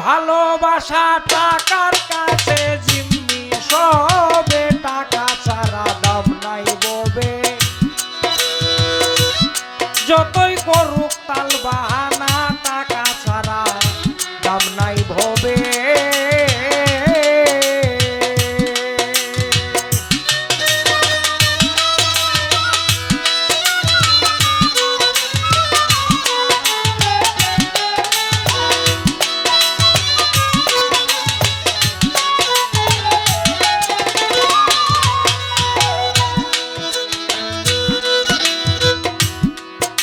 ভালোবাসা টাকার কাছে জিম্মি সবে, টাকা ছাড়া দাম নাই ববে। যতই করুক তাল বাহানা, টাকা ছাড়া দাম নাই ভবে।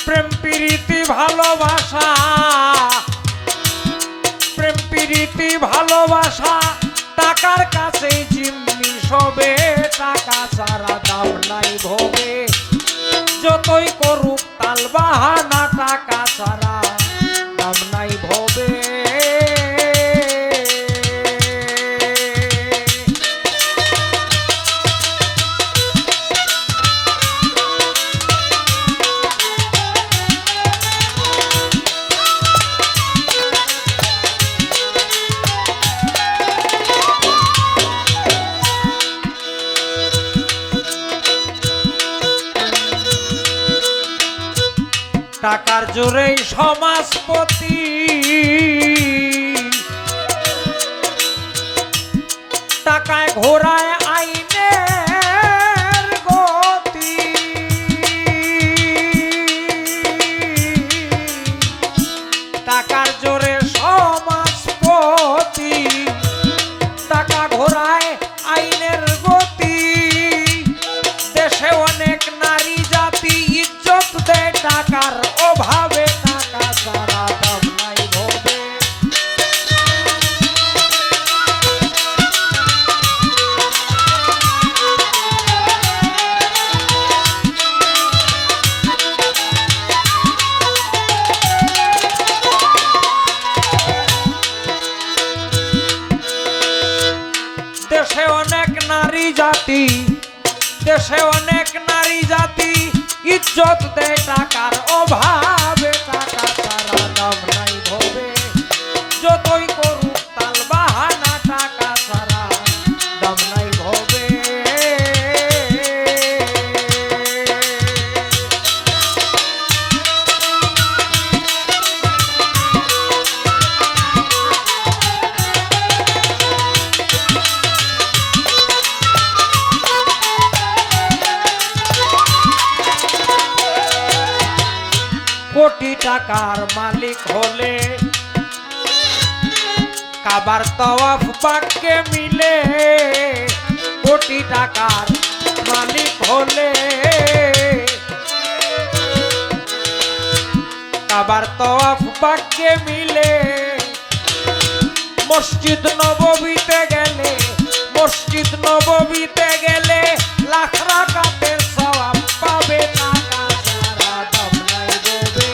প্রেম প্রীতি ভালোবাসা, প্রেম প্রীতি ভালোবাসা টাকার কাছে জিম্মি সবে, টাকা ছাড়া দাম নাই ভবে। যতই করুক তাল বাহানা, টাকা ছাড়া দাম নাই ভবে। টাকার জোরেই সমাজপতি, টাকায় ঘোরায় আইনের গতি। টাকার জোরে সমাজপতি, টাকা ঘোরায় আইনের গতি। দেশে অনেক নারী জাতি ইজ্জত দেয় টাকার অভাবে, টাকা ছাড়া দাম নাই ভবে। দেশে অনেক নারী জাতি, দেশে অনেক নারী জাতি ইজ্জত দেয় টাকার অভাবে, টাকা ছাড়া দাম নাই ভবে। যতই করুক তাল বাহানা, টাকা ছাড়া দাম নাই ভবে। কোটি টাকার মালিক হলে কাবার তওয়াফ পাককে মিলে। কোটি টাকার মালিক হলে কাবার তওয়াফ পাককে মিলে। মসজিদ নববীতে গেলে, মসজিদ নববীতে গেলে লাখ রাকাতের সওয়াব পাবে, টাকা ছাড়া দাম নাই ভবে।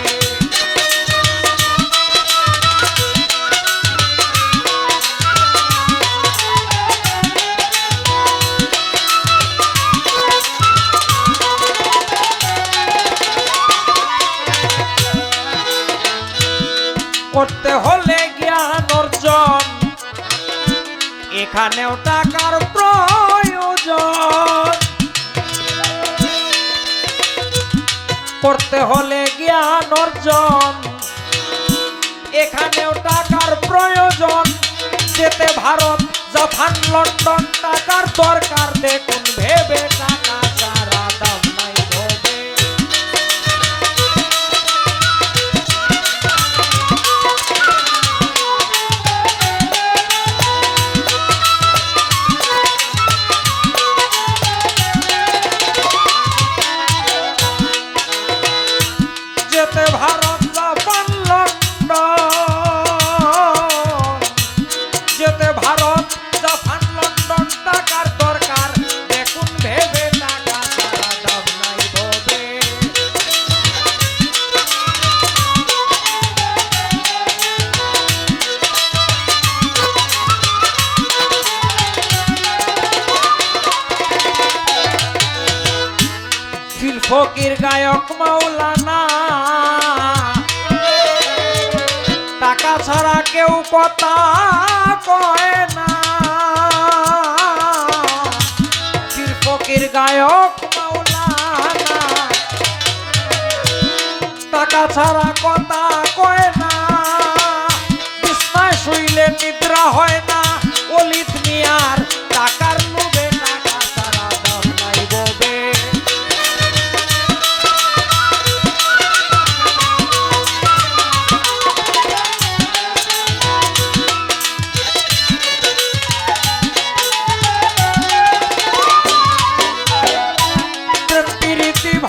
করতে হলে জ্ঞান অর্জন, এখানেও টাকার প্রয়োজন। করতে হলে জ্ঞান অর্জন, এখানেও টাকার প্রয়োজন। যেতে ভারত জাপান লন্ডন, টাকার দরকার দেখুন ভেবে, টাকা ছাড়া দাম নাই ভবে। যেতে ভারত জাপান লন্ডন, যেতে ভারত জাপান লন্ডন, টাকার দরকার দেখুন ভেবে, টাকা ছাড়া দাম নাই ভবে। ফিল ফকির গায়ক মাওলানা, টাকা ছাড়া কে কেউ কথা কয় না, পীর ফকির গায়ক মাওলানা টাকা ছাড়া কথা কয় না, বিছনায় শুইলে নিদ্রা হয় না, অলিত মিয়ার টাকার লোভে টাকা ছাড়া দাম নাই ববে।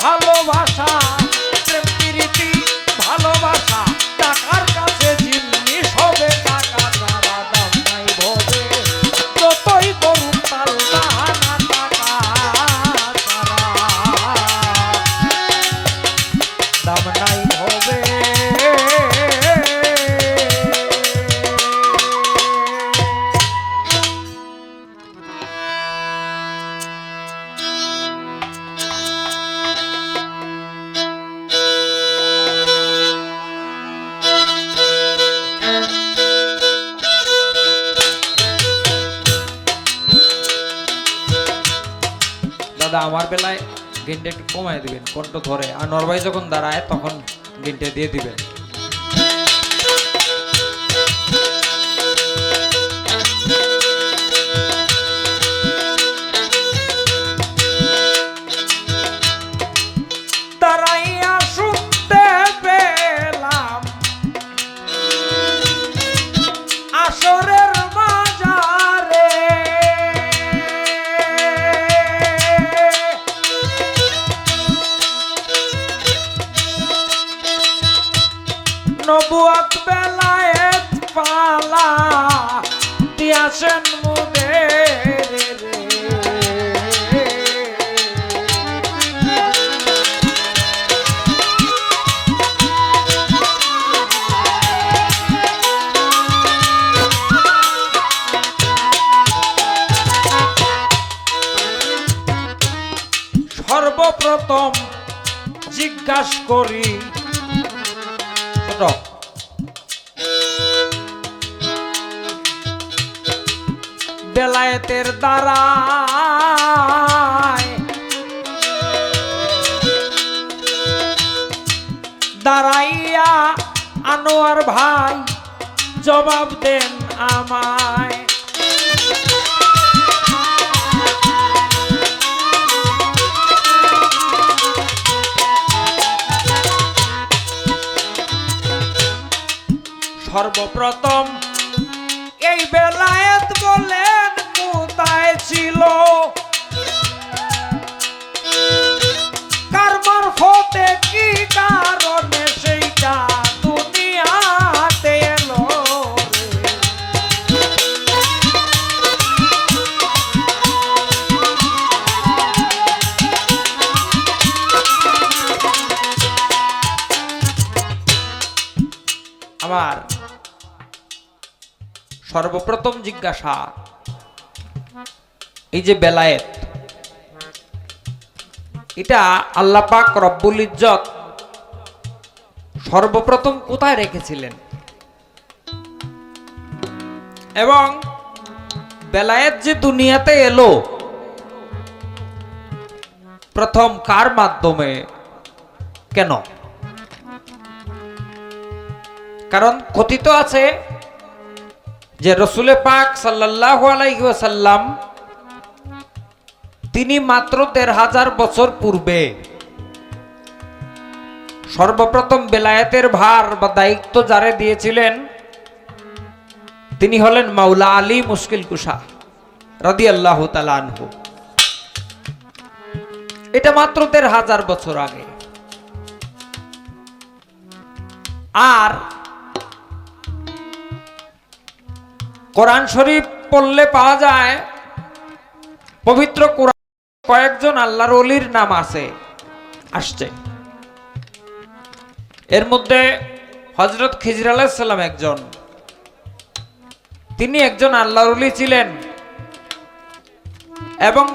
ভালোবাসা প্রেম প্রীতি ভালোবাসা টাকার কাছে জিনিস হবে, টাকা ছাড়া দাম নাই ভবে। যতই করুন তাল বাহানা টাকা ছাড়া দাম নাই ভবে। দাদা আমার বেলায় গিনটা একটু কমাই দিবেন, কণ্ঠ ধরে, আর নরভাই যখন দাঁড়ায় তখন গিনটা দিয়ে দিবেন। দাঁড়াইয়া শুনতে পেলাম আসরের মাজারে, নবুয়ত বেলায়েত পালা দিয়াছেন মুদের রে। সর্বপ্রথম জিজ্ঞাসা করি বেলায়েতের দ্বারায় দাঁড়াইয়া আনোয়ার ভাই জবাব দেন আমায়। সর্বপ্রথম এই বেলায়েত বলেন কোথায় ছিল, কার মারফতে কি কারণে সেইটা দুনিয়াতে এলো রে। আমার সর্বপ্রথম জিজ্ঞাসা, এই যে বেলায়েত, এটা আল্লাহ পাক রব্বুল ইজ্জত সর্বপ্রথম কোথায় রেখেছিলেন, এবং বেলায়েত যে দুনিয়াতে এলো প্রথম কার মাধ্যমে, কেন? কারণ কথিত আছে যে রসুল পাক সাল্লাল্লাহু আলাইহি ওয়াসাল্লাম তিনি মাত্র ১৫০০ বছর পূর্বে সর্বপ্রথম বেলায়েতের ভার বা দায়িত্ব যারে দিয়েছিলেন তিনি হলেন মাওলা আলী মুশকিল কুশা রাদিয়াল্লাহু তাআলা আনহু। এটা মাত্র ১৫০০ বছর আগে। আর কোরআন শরীফ পড়লে পাওয়া যায়, পবিত্র কোরআন কয়েকজন আল্লাহর ওলির নাম আসছে। এর মধ্যে হযরত খিজির আলাইহিস সালাম একজন, তিনি একজন আল্লাহর ওলি ছিলেন, এবং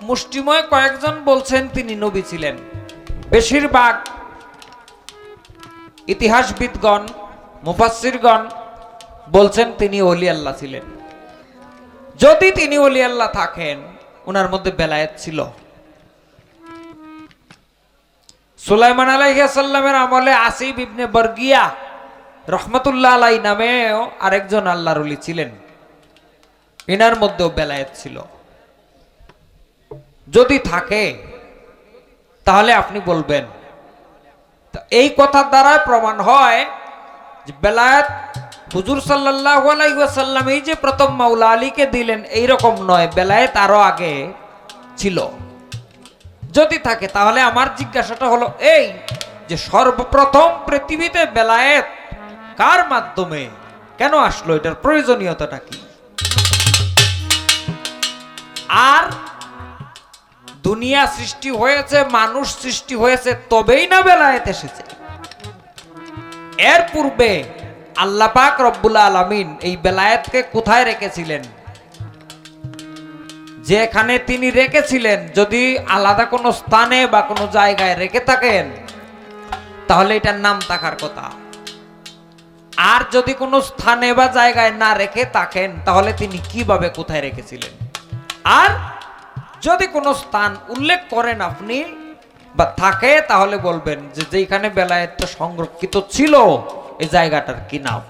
মুষ্টিময় কয়েকজন বলছেন তিনি নবী ছিলেন। বেশিরভাগ ইতিহাসবিদগণ, মুফাসসিরগণ বলছেন তিনি ওলি আল্লাহ ছিলেন। যদি তিনি ওলি আল্লাহ থাকেন, ওনার মধ্যে বেলায়েত ছিল। সুলাইমান আলাইহিস সালামের আমলে আসিফ ইবনে বরগিয়া রহমাতুল্লাহ আলাই নামেও আরেকজন আল্লাহর ওলি ছিলেন, এনার মধ্যেও বেলায়েত ছিল। যদি থাকে তাহলে আপনি বলবেন। এই কথার দ্বারা প্রমাণ হয় যে বেলায়েত হুজুর সাল্লাল্লাহু আলাইহি ওয়াসাল্লাম এই যে প্রথম মাওলা আলীকে দিলেন এইরকম নয়, বেলায়েত আরো আগে ছিল। যদি থাকে তাহলে আমার জিজ্ঞাসাটা হলো এই যে সর্বপ্রথম পৃথিবীতে বেলায়েত কার মাধ্যমে কেন আসলো, এটার প্রয়োজনীয়তাটা কি? আর দুনিয়া সৃষ্টি হয়েছে, মানুষ সৃষ্টি হয়েছে, তবেই না বেলায়েত এসেছে? এর পূর্বে আল্লাহ পাক রব্বুল আলামিন এই বেলায়েতকে কোথায় রেখেছিলেন? যেখানে তিনি রেখেছিলেন, যদি আলাদা কোনো স্থানে বা কোনো জায়গায় রেখে থাকেন তাহলে এটার নাম থাকার কথা। আর যদি কোনো স্থানে বা জায়গায় না রেখে থাকেন তাহলে তিনি কিভাবে কোথায় রেখেছিলেন? আর যদি কোনো স্থান উল্লেখ করেন আপনি বা থাকে তাহলে বলবেন যে যেখানে বেলায়েতটা সংরক্ষিত ছিল এই জায়গাটার কি নাম?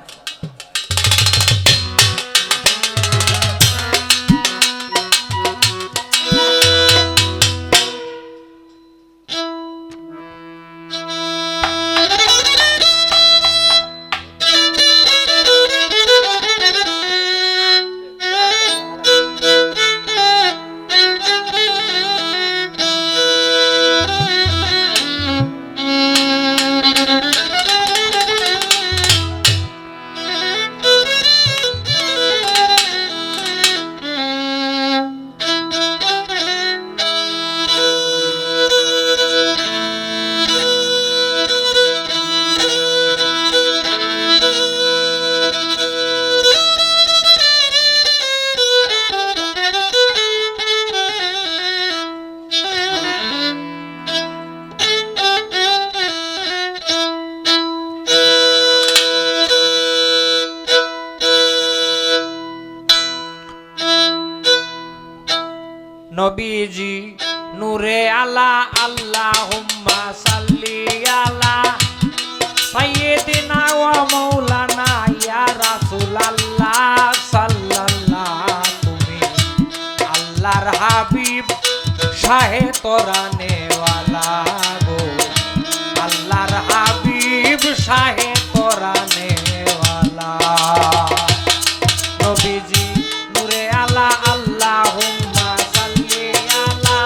নবীজি নূরে আলা আল্লাহুম্মা সাল্লি আলা সাইয়্যিদিনা ওয়া মাওলানা ইয়া রাসূলুল্লাহ সাল্লাল্লাহ। তুমি আল্লাহর হাবিব শাহে তোরানে ওয়ালা গো, আল্লাহর হাবিব শাহে তোরানে ওয়ালা। নবীজি নূরে আলা আল্লাহুম্মা সাল্লি আলা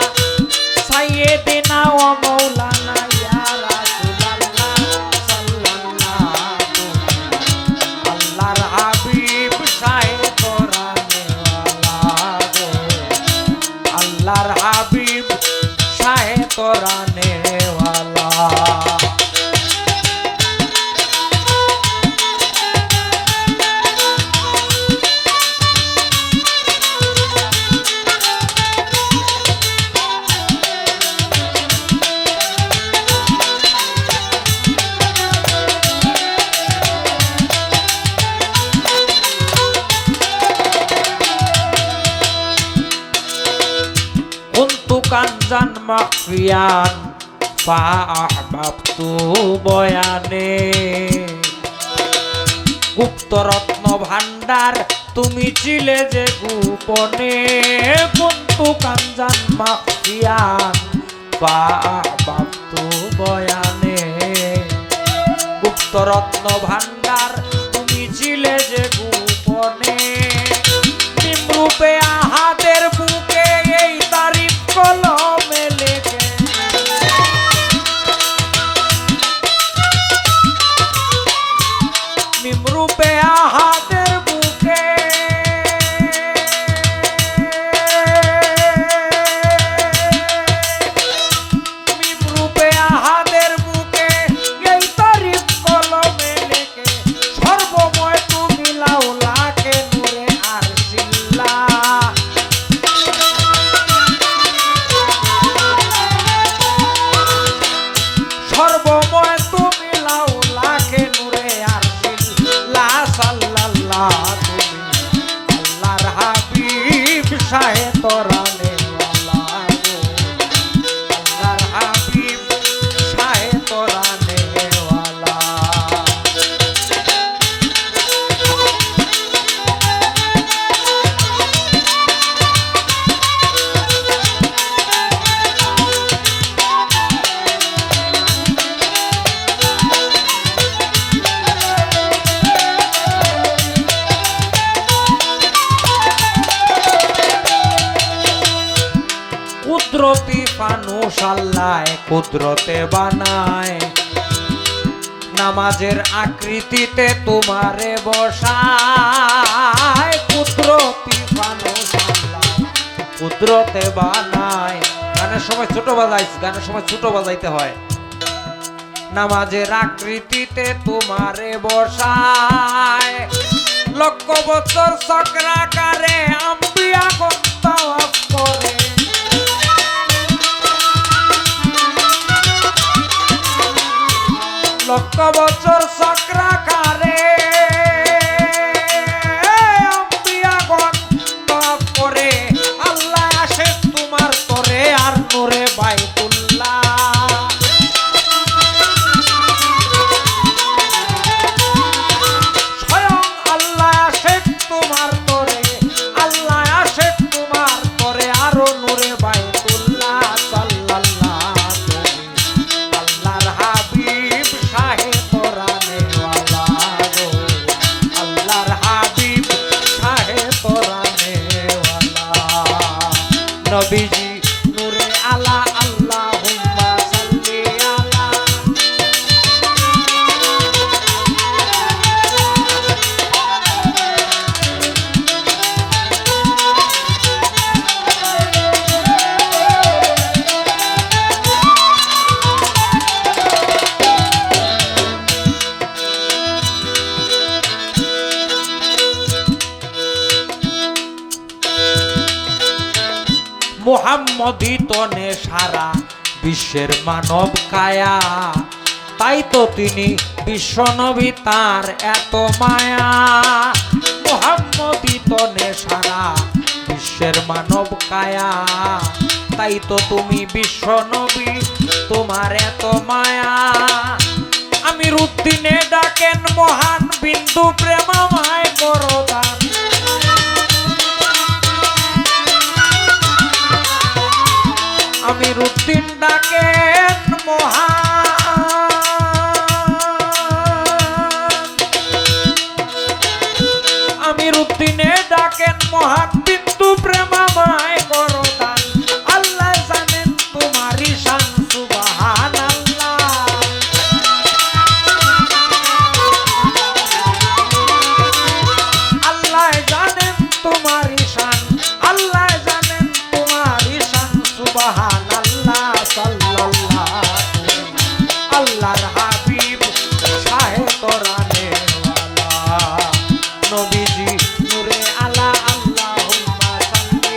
সাইয়্যিদিনা ওয়া মাওলানা ইয়া রাসূলুল্লাহ সাল্লাল্লাহু। আল্লাহর হাবিব শাহে তোরানে ওয়ালা গো, আল্লাহর হাবিব শাহে তোরানে ওয়ালা। কানজান মাখফিয়ান ফাআহবাবতু বয়ানে। গুপ্ত রত্ন ভান্ডার তুমি ছিলে যে গোপনে, কুনতু কানজান মাখফিয়ান ফাআহবাবতু বয়ানে। গুপ্ত রত্ন ভান্ডার তুমি ছিলে যে গোপনে, নিম্রূপে আহাদের বুকে এই তারিফ কলমে লেখে। নিম্রূপে আহাদের বুকে নিম্রূপে আহাদের বুকে এই তারিফ কলমে লেখে। ফানুস আল্লাহ কুদরতে বানায়, নামাজের আকৃতিতে তোমারে বসায়, কুদরতি ফানুস আল্লাহ কুদরতে বানায়। গানের সময় ছোট বাজাইছি, গানের সময় ছোট বাজাইতে হয়। নামাজের আকৃতিতে তোমারে বসায়, লক্ষ বছর চক্রাকারে আম্বিয়া তাওয়াফ করে, লক্ষ বছর চক্রাকারে আম্বিয়া তাওয়াফ করে, আল্লাহ আসে তোমার তরে আর নূরে বাইতুল্লাহ। নবীজি নূরে আলা আল্লাহুম্মা সাল্লি আলা। মুহাম্মদই তনে সারা বিশ্বের মানব কায়া, তাই তো তিনি বিশ্বনবী, তার এত মায়া। মুহাম্মদই তনে সারা বিশ্বের মানব কায়া, তাই তো তুমি বিশ্বনবী, তোমার এত মায়া। আমির উদ্দিনে ডাকেন মহান বিন্দু প্রেমাময় করদান, আমির উদ্দিন ডাকেন মহান, আমির উদ্দিনে ডাকেন মহান বিন্দু প্রেমাময় করদান। আল্লাহ জানেন তোমারই শান সুবহানাল্লাহ, আল্লাহ জানেন তোমারই শান, আল্লাহ জানেন তোমারই শান সুবহানাল্লাহ। সাল্লাল্লাহু আল্লাহর হাবিব শাহে তোরানে ওয়ালা, নবীজি নূরে আলা আল্লাহুম্মা সাল্লি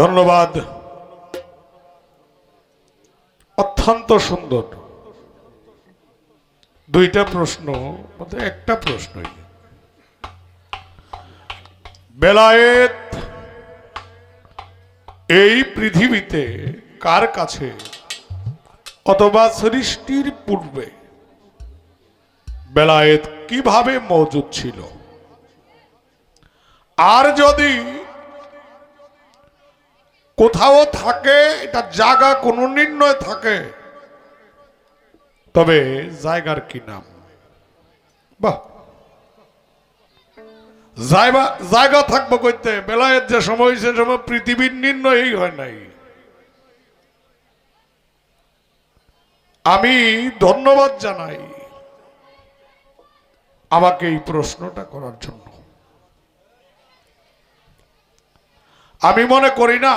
ধন্যবাদ। অত্যন্ত সুন্দর দুইটা প্রশ্ন, একটা প্রশ্নই। বেলায়েত এই পৃথিবীতে কার কাছে অথবা সৃষ্টির পূর্বে বেলায়েত কিভাবে মজুদ ছিল? আর যদি কোথাও থাকে, এটা জায়গা কোনো নির্ণয় থাকে, তবে জায়গার কি নাম? বাহ, জায়গা থাকবো কইতে বেলায়েত যে সময় সে সময় পৃথিবীর নির্ণয়ই হয় নাই। আমি ধন্যবাদ জানাই আমাকে এই প্রশ্নটা করার জন্য। আমি মনে করি না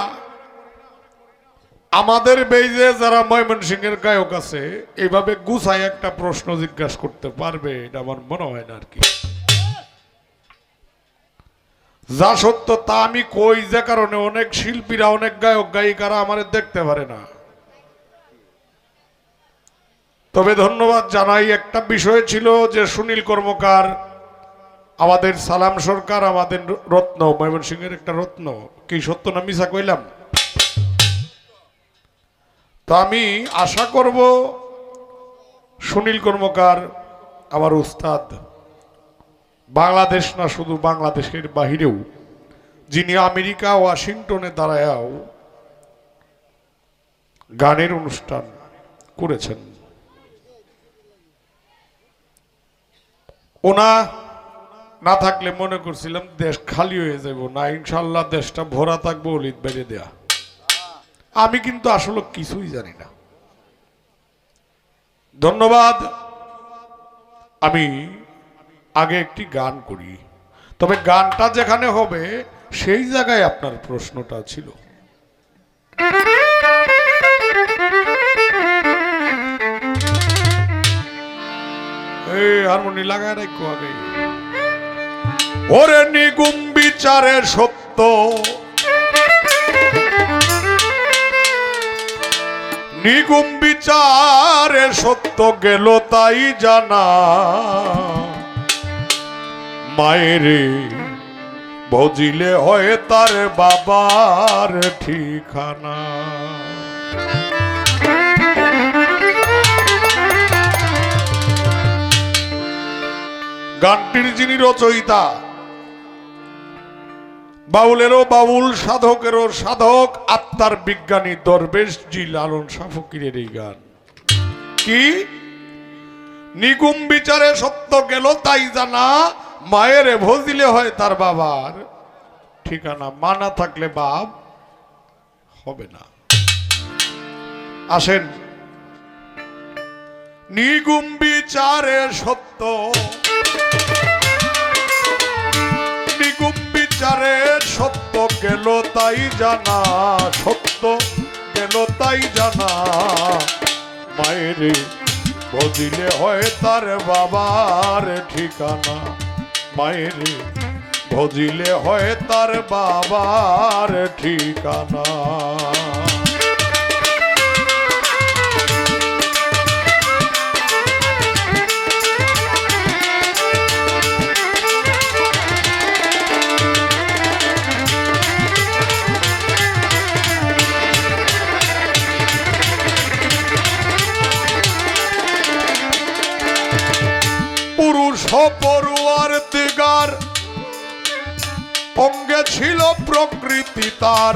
আমাদের বেইজে যারা ময়মনসিংহের গায়ক আছে এইভাবে গুছায় একটা প্রশ্ন জিজ্ঞাসা করতে পারবে, এটা আমার মনে হয় না আর কি। যা সত্য তা আমি কই, যে কারণে অনেক শিল্পীরা, অনেক গায়ক গায়িকারা আমাদের দেখতে পারে না। তবে ধন্যবাদ জানাই, একটা বিষয় ছিল যে সুনীল কর্মকার, আমাদের সালাম সরকার, আমাদের রত্ন, ময়মনসিংহের একটা রত্ন, কি সত্য না মিছা কইলাম? তো আমি আশা করব সুনীল কর্মকার আমার উস্তাদ, বাংলাদেশ না শুধু বাংলাদেশের বাহিরেও, যিনি আমেরিকা ওয়াশিংটনে দাঁড়ায়াও গানের অনুষ্ঠান করেছেন, ওনা না থাকলে মনে করছিলাম দেশ খালি হয়ে যাব, না ইনশাল্লাহ দেশটা ভরা থাকবো অলিত বেড়ে দেয়া। আমি কিন্তু আসলে কিছুই জানি না। ধন্যবাদ। আমি আগে একটি গান করি, তবে গানটা যেখানে হবে সেই জায়গায় আপনার প্রশ্নটা ছিল। এই হারমোনি লাগায় রাখো আগে। ওরে নিগুম বিচারে সত্য, নিগুম বিচারে সত্য গেল তাই জানা, মায়েরে ভজিলে হয় তার বাবার ঠিকানা। গানটির যিনি রচয়িতা, বাউলেরও বাউল, সাধকেরও সাধক, আত্মার বিজ্ঞানী দরবেশ জি লালন শাহ ফকিরের এই গান। কি? নিগুম বিচারে সত্য গেল তাই জানা, মায়ের ভজিলে হয় তার বাবার ঠিকানা। মা না থাকলে বাপ হবে না। আসেন, নিগুম বিচারে সত্য, নিগুম বিচারে সত্য গেল তাই জানা, সত্য গেল তাই জানা, মায়ের ভজিলে হয় তার বাবার ঠিকানা, মায়ের ভজিলে হয় তার বাবার ঠিকানা। পড়ুয়ার দিগার অঙ্গে ছিল প্রকৃতি তার,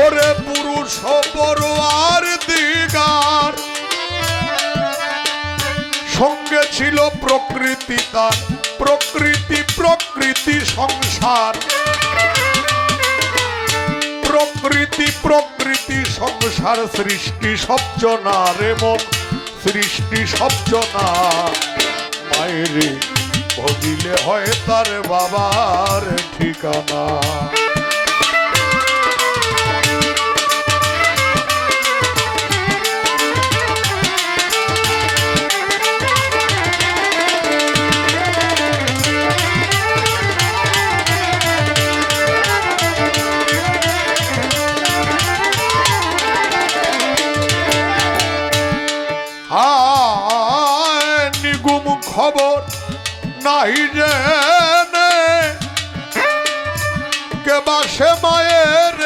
ওরে পুরুষ পড়ুয়ার দিগার সঙ্গে ছিল প্রকৃতি তার, প্রকৃতি প্রকৃতি সংসার, প্রকৃতি প্রকৃতি সংসার, সৃষ্টি সবজনা রে মন, সৃষ্টি সবজনা, মায়ের ভজিলে হয় তার বাবার ঠিকানা। নাহি জেনে কে বাসে মায়ের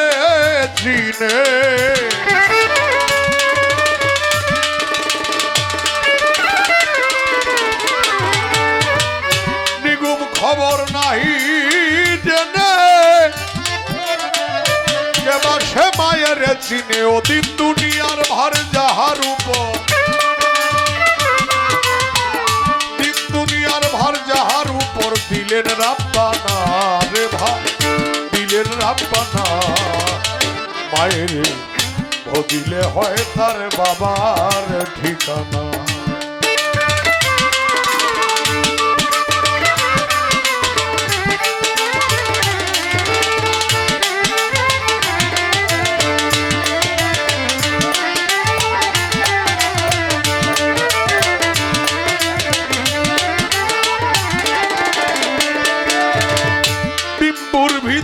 চিনে নিগুম খবর নাহি জেনে কে বাসে মায়ের চিনে ওদিন দুনিয়ার ভার যাহার উপর দুনিয়ার ভার যাহার উপর দিলেন রাব্বানা রে ভাই দিলেন রাব্বানা মায়ের দিলে হয় তার বাবার ঠিকানা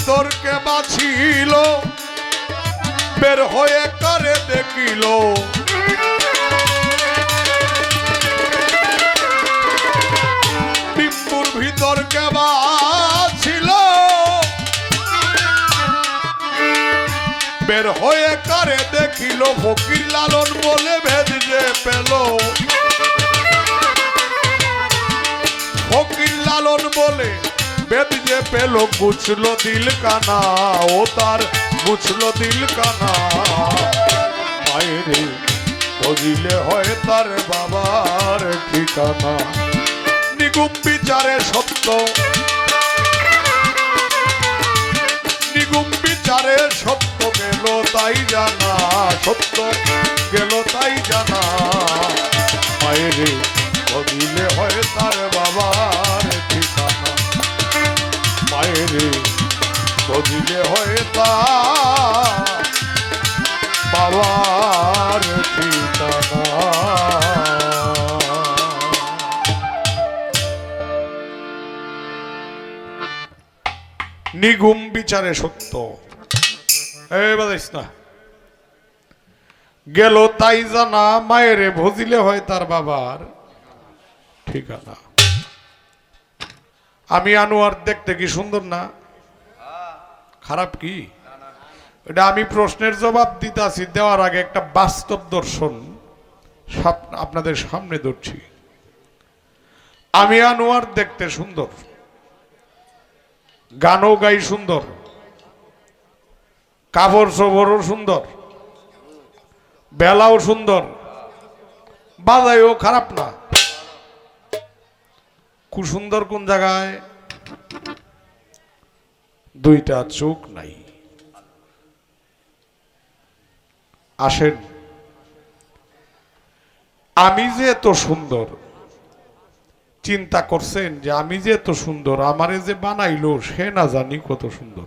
ভিতরকে বাছিল বের হয়ে কারে দেখিল বিম্বুর ভিতরকে বাছিল বের হয়ে কারে দেখিল ফকির লালন বলে ভেদ যে পেল ফকির লালন বলে বেদ যে পেল গুছলো দিল কানা ও তার গুছলো দিল কানা মায়েরে বজিলে হয় তার বাবার ঠিকানা নিগুম বিচারে সত্য নিগুম বিচারে সত্য গেল তাই জানা সত্য গেল তাই জানা মায়েরে বজিলে হয় তার বাবার ঠিকানা মায়েরে বজিলে হয় তা বাবার ঠিকানা নিগুম বিচারে সত্য বাজাইস না গেল তাই জানা মায়েরে ভজিলে হয় তার বাবার ঠিকানা আমি আনোয়ার দেখতে কি সুন্দর না খারাপ কি এটা আমি প্রশ্নের জবাব দিতেছি দেওয়ার আগে একটা বাস্তব দর্শন আপনাদের সামনে ধরছি আমি আনোয়ার দেখতে সুন্দর গানও গাই সুন্দর কাপড় চোপড়ও সুন্দর বেলাও সুন্দর বাজাইও খারাপ না খুব সুন্দর কোন জায়গায় দুইটা চোখ নাই আসেন আমি যে এত সুন্দর চিন্তা করছেন যে আমি যে এত সুন্দর আমারে যে বানাইলো সে না জানি কত সুন্দর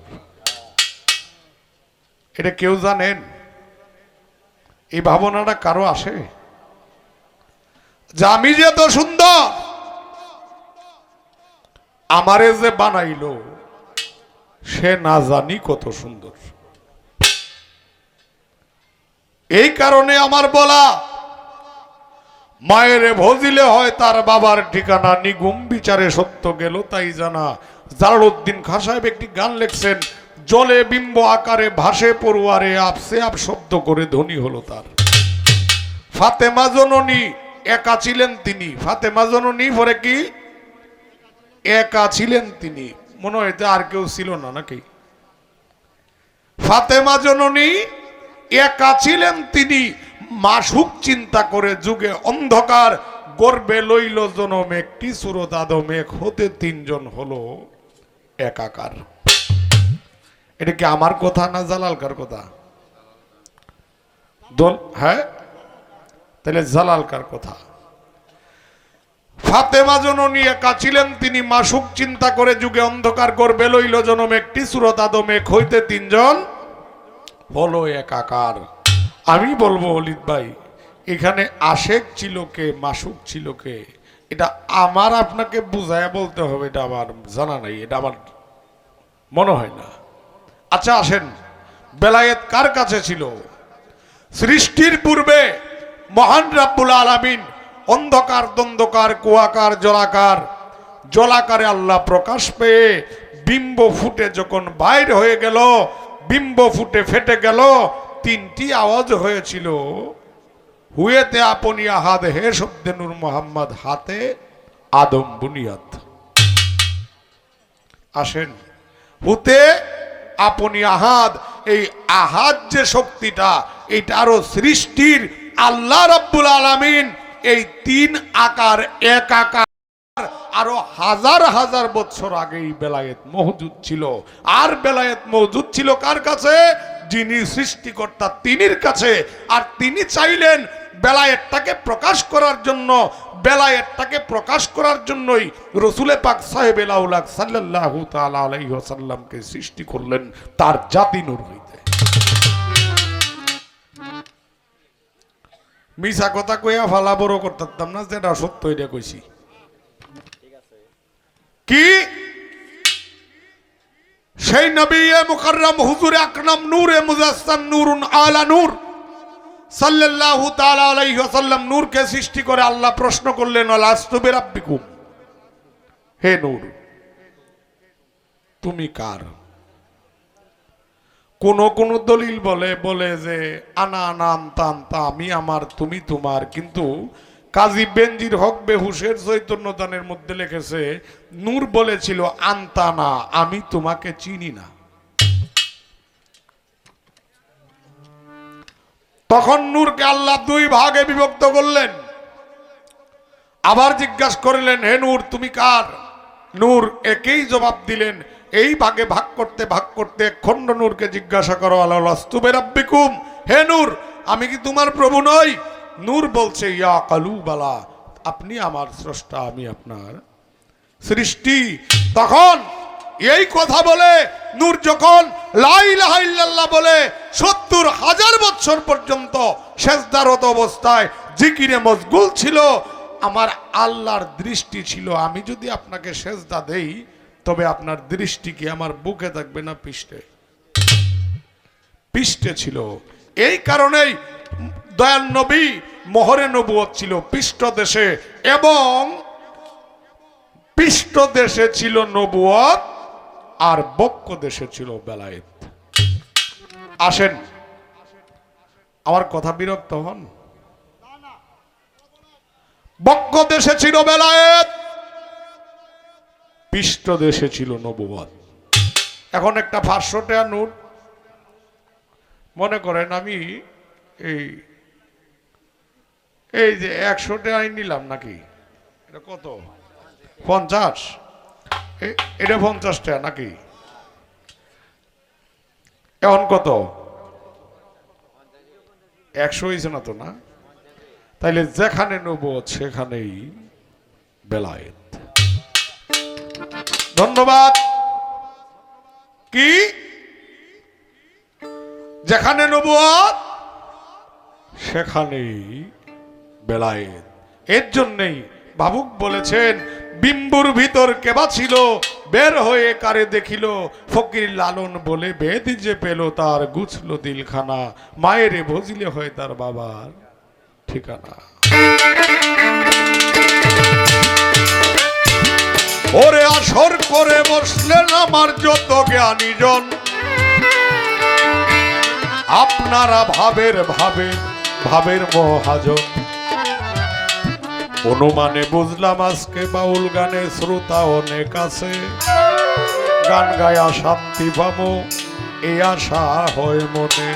এটা কেউ জানেন এই ভাবনাটা কারো আসে যে আমি যে এত সুন্দর আমারে যে বানাইলো সে না জানি কত সুন্দর এই কারণে আমার বলা মায়েরে ভজিলে হয় তার বাবার ঠিকানা নিগুম বিচারে সত্য গেল তাই জানা জালালউদ্দিন খাঁ সাহেব একটি গান লিখছেন জলে বিম্ব আকারে ভাসে পড়ুয়ারে আপসে আপ শব্দ করে ধ্বনি হলো তার ফাতেমা জননী একা ছিলেন তিনি ফাতেমা জননী পরে কি একা ছিলেন তিনি মনে হইতে আর কেউ ছিল না নাকি ফাতেমা জননী একা ছিলেন তিনি মাসুক চিন্তা করে যুগে অন্ধকার গর্বে লইল জনম একটি সুরত আদম এক হতে তিনজন হলো একাকার এটা কি আমার কথা না জালালকার কথা হ্যাঁ তাহলে জালালকার কথা ফাতেমা জননী একা ছিলেন তিনি মাসুক চিন্তা করে যুগে অন্ধকার গর্বে লইল জনম একটি সুরত আদম এক হইতে তিনজন হলো একাকার আমি বলবো অলিদ ভাই এখানে আশেক ছিল কে মাসুক ছিল কে এটা আমার আপনাকে বুঝায় বলতে হবে এটা আমার জানা নাই এটা আমার মনে হয় না আচ্ছা আসেন বেলায়েত কার কাছে ছিল সৃষ্টির পূর্বে মহান রাব্বুল আলামিন অন্ধকার দ্বন্দ্বকার কুয়াকার জলাকার জলাকারে আল্লাহ প্রকাশ পেয়ে বিম্ব ফুটে যখন বাইর হয়ে গেল, বিম্ব ফুটে ফেটে গেল, তিনটি আওয়াজ হয়েছিল, হুয়েতে আপনি আহাদ হে শব্দে নূর মোহাম্মদ, হাতে আদম বুনিয়াদ। আসেন, হুতে আপনি আহাদ, এই আহাদ যে শক্তিটা, এটারও সৃষ্টির আল্লাহ রাব্বুল আলামিন এই তিন আকার এক আকার আরো হাজার হাজার বছর আগেই বেলায়েত মওজুদ ছিল। আর বেলায়েত মওজুদ ছিল কার কাছে? যিনি সৃষ্টিকর্তা তিনির কাছে। আর তিনি চাইলেন বেলায়েতটাকে প্রকাশ করার জন্য, বেলায়েতটাকে প্রকাশ করার জন্যই রসুলে পাক সাহেবে লাউলাক সাল্লাল্লাহু তাআলা আলাইহি ওয়াসাল্লামকে সৃষ্টি করলেন তার জাতি নূর হইতে। মিছা কথা কইয়া ফালা বড় করতাম না, যেটা সত্য এটা কইছি। কি সেই নবী মুকাররম হুজুর আকরাম নূরে মুজাসসাম নূরুন আলা নূর সাল্লাল্লাহু তাআলা আলাইহি ওয়াসাল্লাম নূরকে সৃষ্টি করে আল্লাহ প্রশ্ন করলেন, আলাস্তু বিরাব্বিকুম, হে নূর তুমি কার? কোন কোন দলিল বলে যে আনা আনা আনতা আনতা, আমি আমার তুমি তোমার। কিন্তু কাজী বেনজির হক বেহুশের চৈতন্যদানের মধ্যে লিখেছে নূর বলেছিল আনতা না, আমি তোমাকে চিনি না। তখন নূরকে আল্লাহ দুই ভাগে বিভক্ত করলেন। আবার জিজ্ঞাসা করলেন, হে নূর তুমি কার? নূর একেই জবাব দিলেন। এই ভাগে ভাগ করতে খণ্ড নূরকে জিজ্ঞাসা করো, আলাস্তু বিরাব্বিকুম, হে নূর আমি কি তোমার প্রভু নই? নূর বলছে, ইয়া কালু বালা, আপনি আমার স্রষ্টা, আমি আপনার সৃষ্টি। তখন এই কথা বলে নূর যখন লা ইলাহা ইল্লাল্লাহ বলে ৭০,০০০ বছর পর্যন্ত সেজদারত অবস্থায় জিকিরে মশগুল ছিল, আমার আল্লাহর দৃষ্টি ছিল, আমি যদি আপনাকে সেজদা দেই তবে আপনার দৃষ্টি কি আমার বুকে থাকবে না পৃষ্ঠে? পৃষ্ঠে ছিল। এই কারণেই দয়াল নবী মোহরে নবুয়ত ছিল পৃষ্ঠদেশে, এবং পৃষ্ঠদেশে ছিল নবুয়ত আর বক্ষ দেশে ছিল বেলায়েত। আসেন, আমার কথা বিরক্ত হন? বক্ষ দেশে ছিল বেলায়েত, পৃষ্ঠ দেশে ছিল নবুয়ত। এখন একটা 500 টাকা নোট মনে করেন আমি এই যে 100 টাকা নিলাম, নাকি এটা কত? 50, এটা 50 টাকা নাকি? এখন কত? 100 হয়েছে না তো? না, তাইলে যেখানে নবুয়ত সেখানেই বেলায়েত। ধন্যবাদ। কি যেখানে নবুয়ত সেখানেই বেলায়েত। এর জন্যই ভাবুক বলেছেন, বিম্বুর ভিতর কেবা ছিল, বের হয়ে কারে দেখিল, ফকির লালন বলে বেদ যে পেল, তার গুছলো দিলখানা, মায়েরে ভজিলে হয় তার বাবার ঠিকানা। ওরে আসর করে বসলেন আমার যত জ্ঞানীজন, আপনারা ভাবের মহাজন। অনুমানে বুঝলাম আজকে বাউল গানে শ্রোতা অনেক আছে, গান গায়া শান্তি পাবো এই আশা হয় মনে।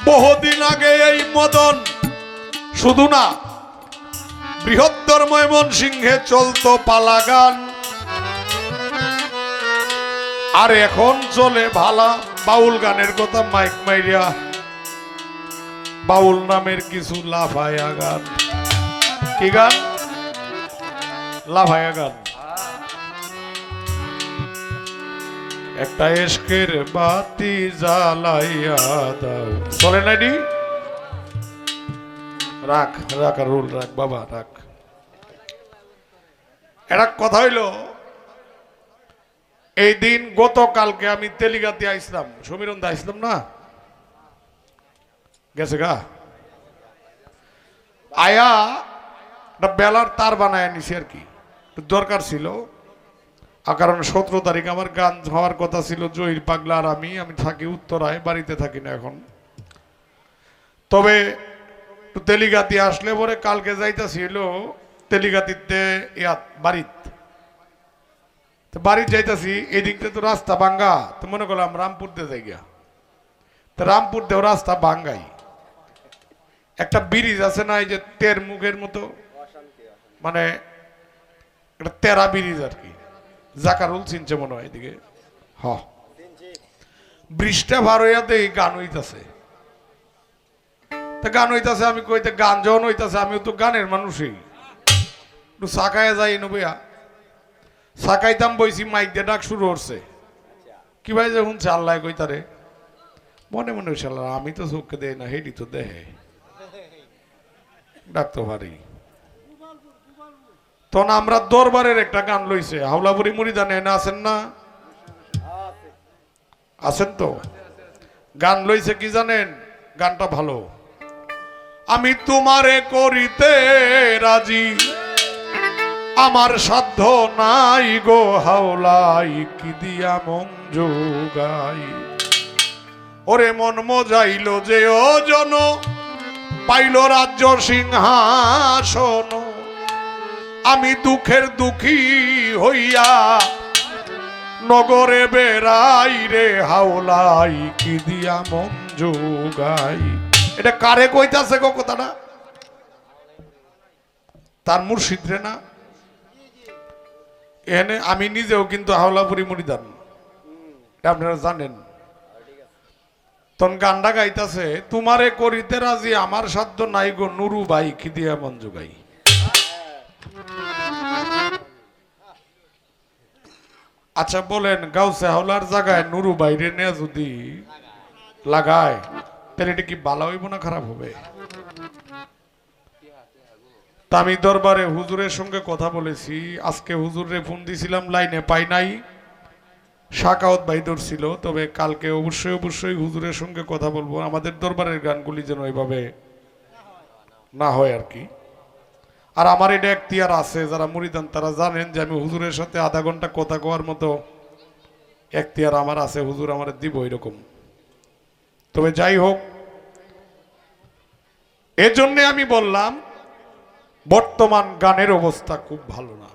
বহুদিন আগে এই মদন শুধু না, বৃহত্তর ময়মনসিংহে চলতো পালা গান, আর এখন চলে ভালা বাউল গানের কথা মাইক মাইরিয়া, বাউল নামের কিছু লাফায়া গান। কি গান? লাফায়া গান। একটা এশকের বাতি জ্বালাইয়া দাও, চলে নাইডি? রাখ রাখ, রুল রাখ বাবা, রাখ। একটা কথা হইল, এই দিন গতকালকে আমি তেলিগাতে আইসলাম, সমীরন্দা আইসলাম না, গেছে গা, আয়া বেলার তার বানায় নিছি আর কি, দরকার ছিল। আর কারণ 17 তারিখ আমার গান হওয়ার কথা ছিল, জহির পাগলা আর আমি থাকি উত্তরায়, বাড়িতে থাকি না এখন। তবে তেলিগাতি আসলে পরে কালকে যাইতাছিল তেলিগাতিতে বাড়িতে যাইতাছি, এদিকতে তো রাস্তা ভাঙ্গা, তো মনে করলাম রামপুর দিয়ে যাই গিয়া, তো রামপুর দেও রাস্তা ভাঙ্গাই, একটা ব্রিজ আছে না এই যে তের মুখের মতো, মানে একটা তেরা ব্রিজ আর কি, জাকারুল চিনছে মনে হয় এদিকে, হ ব্রিজটা ভার হইয়া দেই গান হইতাছে, তা গান হইতাছে, আমি কইতে গান যখন হইতাছে, আমিও তো গানের মানুষই, একটু সাকায় যাই নবইয়া, সাকাইতাম বইছি, মাইক দিয়ে ডাক শুরু করছে, কি ভাই যে শুনছে আল্লাহ কইতারে, মনে মনে হইছে আল্লাহ আমি তো চোখকে দেয় না, হেডি তো দেহে ডাকতে পারি। তখন আমরা দরবারের একটা গান লইছে, হাওলাপুরি মুরিদানে না আছেন না, আছেন তো, গান লইছে কি জানেন, গানটা ভালো, আমি তোমারে করিতে রাজি, আমার সাধ্য নাই গো হাওলাই, কি দিয়া মন যোগাই, ওরে মন মজাইল যে ও জন, পাইল রাজ্য সিংহাসন, আমি দুঃখের দুঃখী হইয়া নগরে বেড়াই রে হাওলাই, কি দিয়া মন যোগাই। এটা কারে কইতাছে গো কথাটা, তার মুর্শিদ রে না, এখানে আমি নিজেও কিন্তু হাওলাপুরি মুরিদান, আপনারা জানেন। তখন গানটা গাইতাছে, তোমারে করিতে রাজি, আমার সাধ্য নাই গো নুরু ভাই, কি দিয়া মন যোগাই। আচ্ছা বলেন, গাউসে হাওলার জায়গায় নুরু বাইরে নিয়ে যদি লাগায়, তাহলে এটা কি ভালো হইব না খারাপ হবে? তা আমি দরবারে হুজুরের সঙ্গে কথা বলেছি, আজকে হুজুরে ফোন দিছিলাম, লাইনে পাই নাই, শাকাওত ভাই ধরছিল, তবে কালকে অবশ্যই হুজুরের সঙ্গে কথা বলবো, আমাদের দরবারের গানগুলি যেন এইভাবে না হয় আর কি। আর আমার এটা এখতিয়ার আছে, যারা মুরিদান তারা জানেন যে আমি হুজুরের সাথে আধা ঘন্টা কথা কওয়ার মতো এখতিয়ার আমার আছে, হুজুর আমার দিব এরকম। তবে যাই হোক, এজন্য আমি বললাম বর্তমান গানের অবস্থা খুব ভালো না।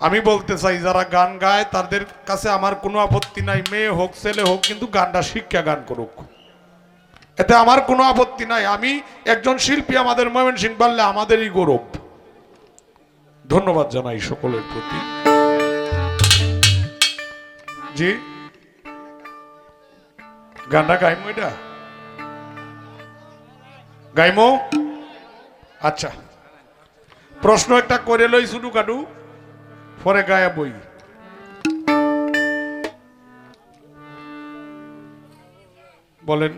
আমি বলতে চাই যারা গান গায় তাদের কাছে আমার কোনো আপত্তি নাই, মেয়ে হোক ছেলে হোক, কিন্তু গানটা শিক্ষা গান করুক, এতে আমার কোনো আপত্তি নাই। আমি একজন শিল্পী, আমাদের ময়মনসিংহ পারলে আমাদেরই গৌরব। ধন্যবাদ জানাই সকলের প্রতি। জি গানটা গাইমো, এটা গাইমো। আচ্ছা প্রশ্ন একটা করে লই শুধু কাটু, পরে গায়া বই। বলেন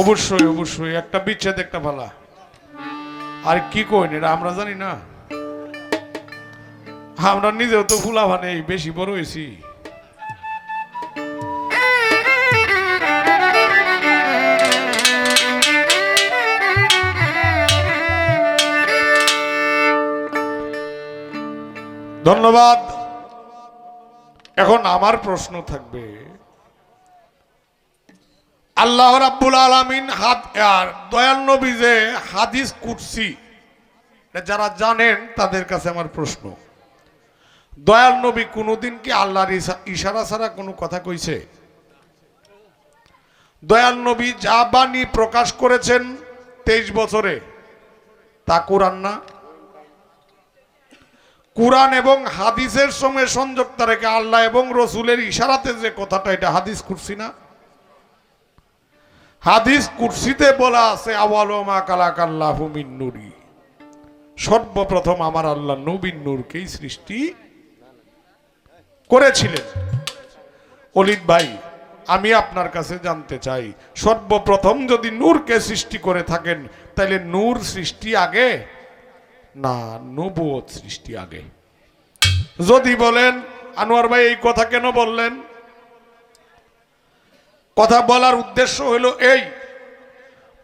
অবশ্যই একটা বিচ্ছেদ একটা ভালা, আর কি কইন এটা আমরা জানি না, আমরা নিজেও তো ফুলা ভানে বেশি বড় হয়েছি। ধন্যবাদ। এখন আমার প্রশ্ন থাকবে, আল্লাহ রাব্বুল আলামিন দয়াল নবী যে হাদিস কুদসি, যারা জানেন তাদের কাছে আমার প্রশ্ন, দয়াল নবী কোনদিন কি আল্লাহর ইশারা ছাড়া কোনো কথা কইছে? দয়াল নবী যা বাণী প্রকাশ করেছেন 23 বছরে, তা কোরআন না? কোরআন এবং হাদিসের সঙ্গে সংযুক্ত রেখে আল্লাহ এবং রসুলের ইশারাতে যে কথাটা, এটা হাদিস কুদসি না? হাদিস কুদসিতে বলা আছে, আওয়ালু মা খালাকাল্লাহু মিন নূরি, সর্বপ্রথম আমার আল্লাহ নবীর নূরকেই সৃষ্টি করেছিলেন। অলিদ ভাই আমি আপনার কাছে জানতে চাই, সর্বপ্রথম যদি নূরকে সৃষ্টি করে থাকেন তাহলে নূর সৃষ্টি আগে না নবুয়ত সৃষ্টি আগে? যদি বলেন আনোয়ার ভাই এই কথা কেন বললেন, কথা বলার উদ্দেশ্য হলো এই,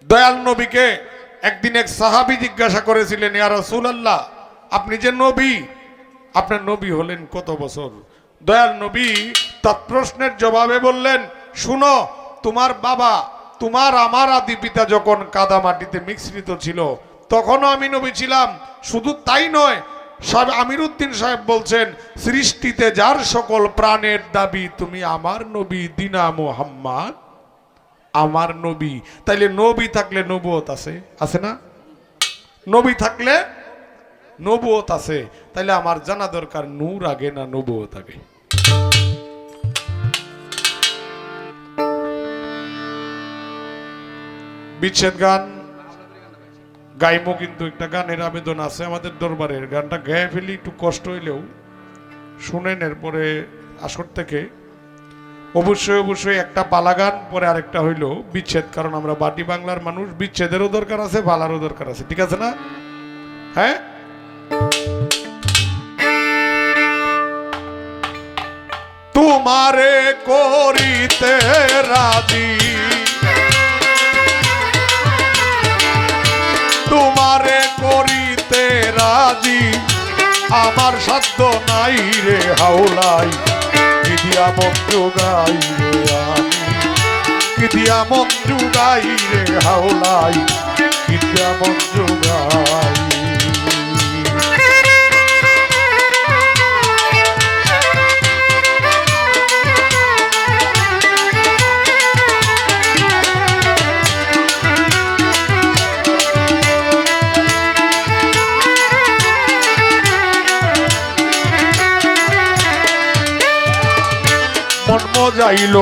দয়াল নবীকে একদিন এক সাহাবী জিজ্ঞাসা করেছিলেন, ইয়া রাসূলুল্লাহ আপনি যে নবী, আপনার নবী হলেন কত বছর? দয়াল নবী তৎপ্রশ্নের জবাবে বললেন, শুনো, তোমার বাবা, তোমার আমার আদি পিতা যখন কাদা মাটিতে মিশ্রিত ছিল তখনও আমি নবী ছিলাম। শুধু তাই নয়, আমিরউদ্দিন সাহেব বলছেন, সৃষ্টিতে যার সকল প্রাণের দাবি তুমি আমার নবী দিনা মুহাম্মদ আমার নবী। তাইলে নবী থাকলে নবুয়ত আছে, আছে না? নবী থাকলে নবুয়ত আছে। তাইলে আমার জানা দরকার নূর আগে না নবুয়ত আগে? বিচ্ছেদ গান গাইমো, কিন্তু একটা গানের আবেদন আছে আমাদের দরবারের, গানটা গেয়ে ফেলি, একটু কষ্ট হইলেও শুনেন। এরপরে আসর থেকে অবশ্যই অবশ্যই একটা পালা গান, পরে আরেকটা হইল বিচ্ছেদ, কারণ আমরা বাটি বাংলার মানুষ, বিচ্ছেদেরও দরকার আছে, পালারও দরকার আছে, ঠিক আছে না? হ্যাঁ, তোমারে করিতে রাজি, তোমারে করিতে রাজি, আমার সাধ্য নাই রে হাওলাই, কি দিয়া মন জোগাই রে আমি, কি দিয়া মন জোগাই রে হাওলাই, কি দিয়া মন জোগাই। যাইল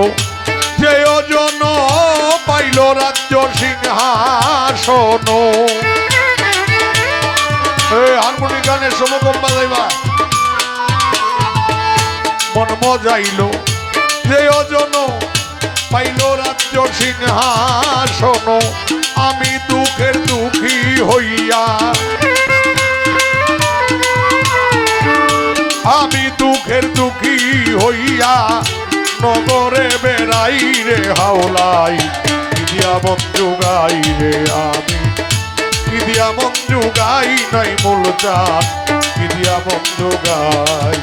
যে ওজন পাইল রাজ্য সিংহাসন, হারমোনি গানের সমকম বাজাইবা। মন মজাইল যে ওজন পাইল রাজ্য সিংহাসন, আমি দুঃখের দুঃখী হইয়া, আমি দুঃখের দুঃখী হইয়া নগরে বেড়াই রে হাওলাই, কি দিয়া মন জোগাই রে আমি, কি দিয়া মন জোগাই নাই মূল চাঁদ, কি দিয়া মন জোগাই।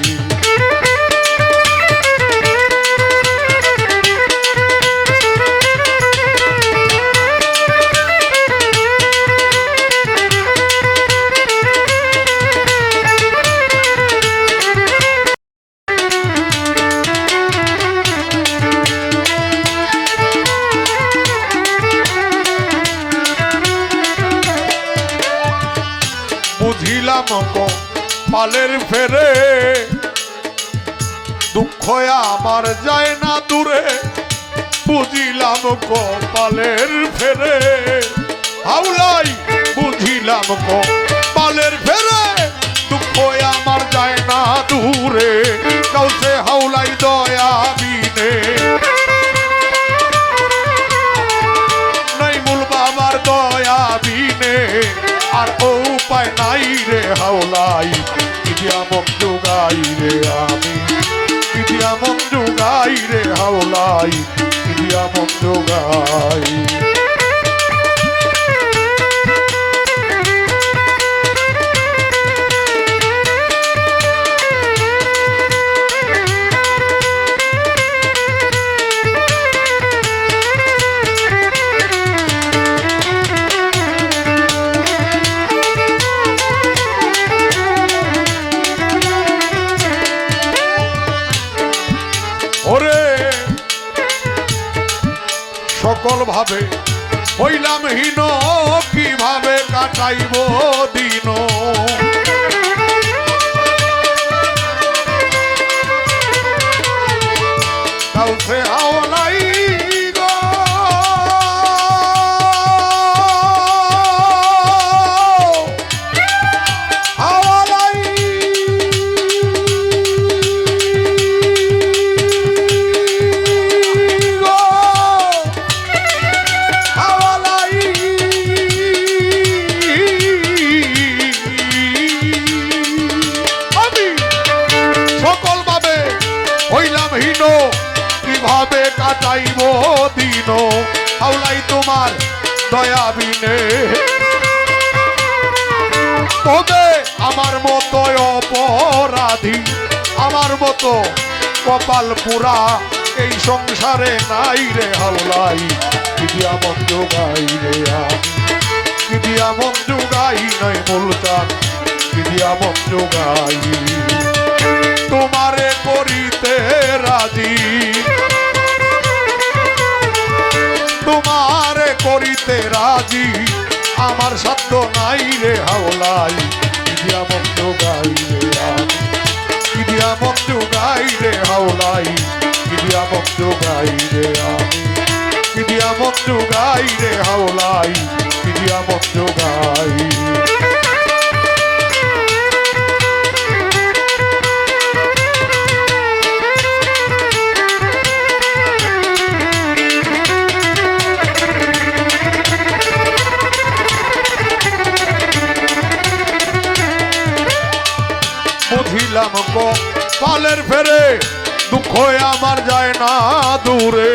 বুঝিলাম পালের ফেরে, দুঃখ আমার যায় না দূরে, বুঝিলাম পালের ফেরে হাওলাই, বুঝিলাম পালের ফেরে, দুঃখ আমার যায় না দূরে, কাউসে হাওলাই দয়া বিনে, নাই মূল বাবার দয়া বিনে আর উপায় নাই রে হাওলাই, কি দিয়া মন জোগাই রে আমি, কি দিয়া মন জোগাই রে হাওলাই, কি দিয়া মন জোগাই। সকল ভাবে হইলাম হীন, কিভাবে কাটাইব দিন, কাউসে হাওলাই গো, হাওলাই গো, নামহীন কিভাবে কাটাইব দিন হাওলাই তোমার দয়া বিনে তবে আমার মতো অপরাধী আমার মতো কপাল পুরা এই সংসারে নাই রে হাওলাই কি দিয়া মন যোগাই রে আমি কি দিয়া মন যোগাই নয় মুলতান কি দিয়া মন যোগাই তোমারে করিতে রাজি তোমারে করিতে রাজি আমার সাধ্য নাই রে হাওলাই কি দিয়া মন যোগাই রে আমি কি দিয়া মন যোগাই রে হাওলাই কি দিয়া মন যোগাই রে আমি কি দিয়া মন যোগাই রে হাওলাই কি দিয়া মন যোগাই বুঝিলাম কপালের ফেরে দুঃখ আমার যায় না দূরে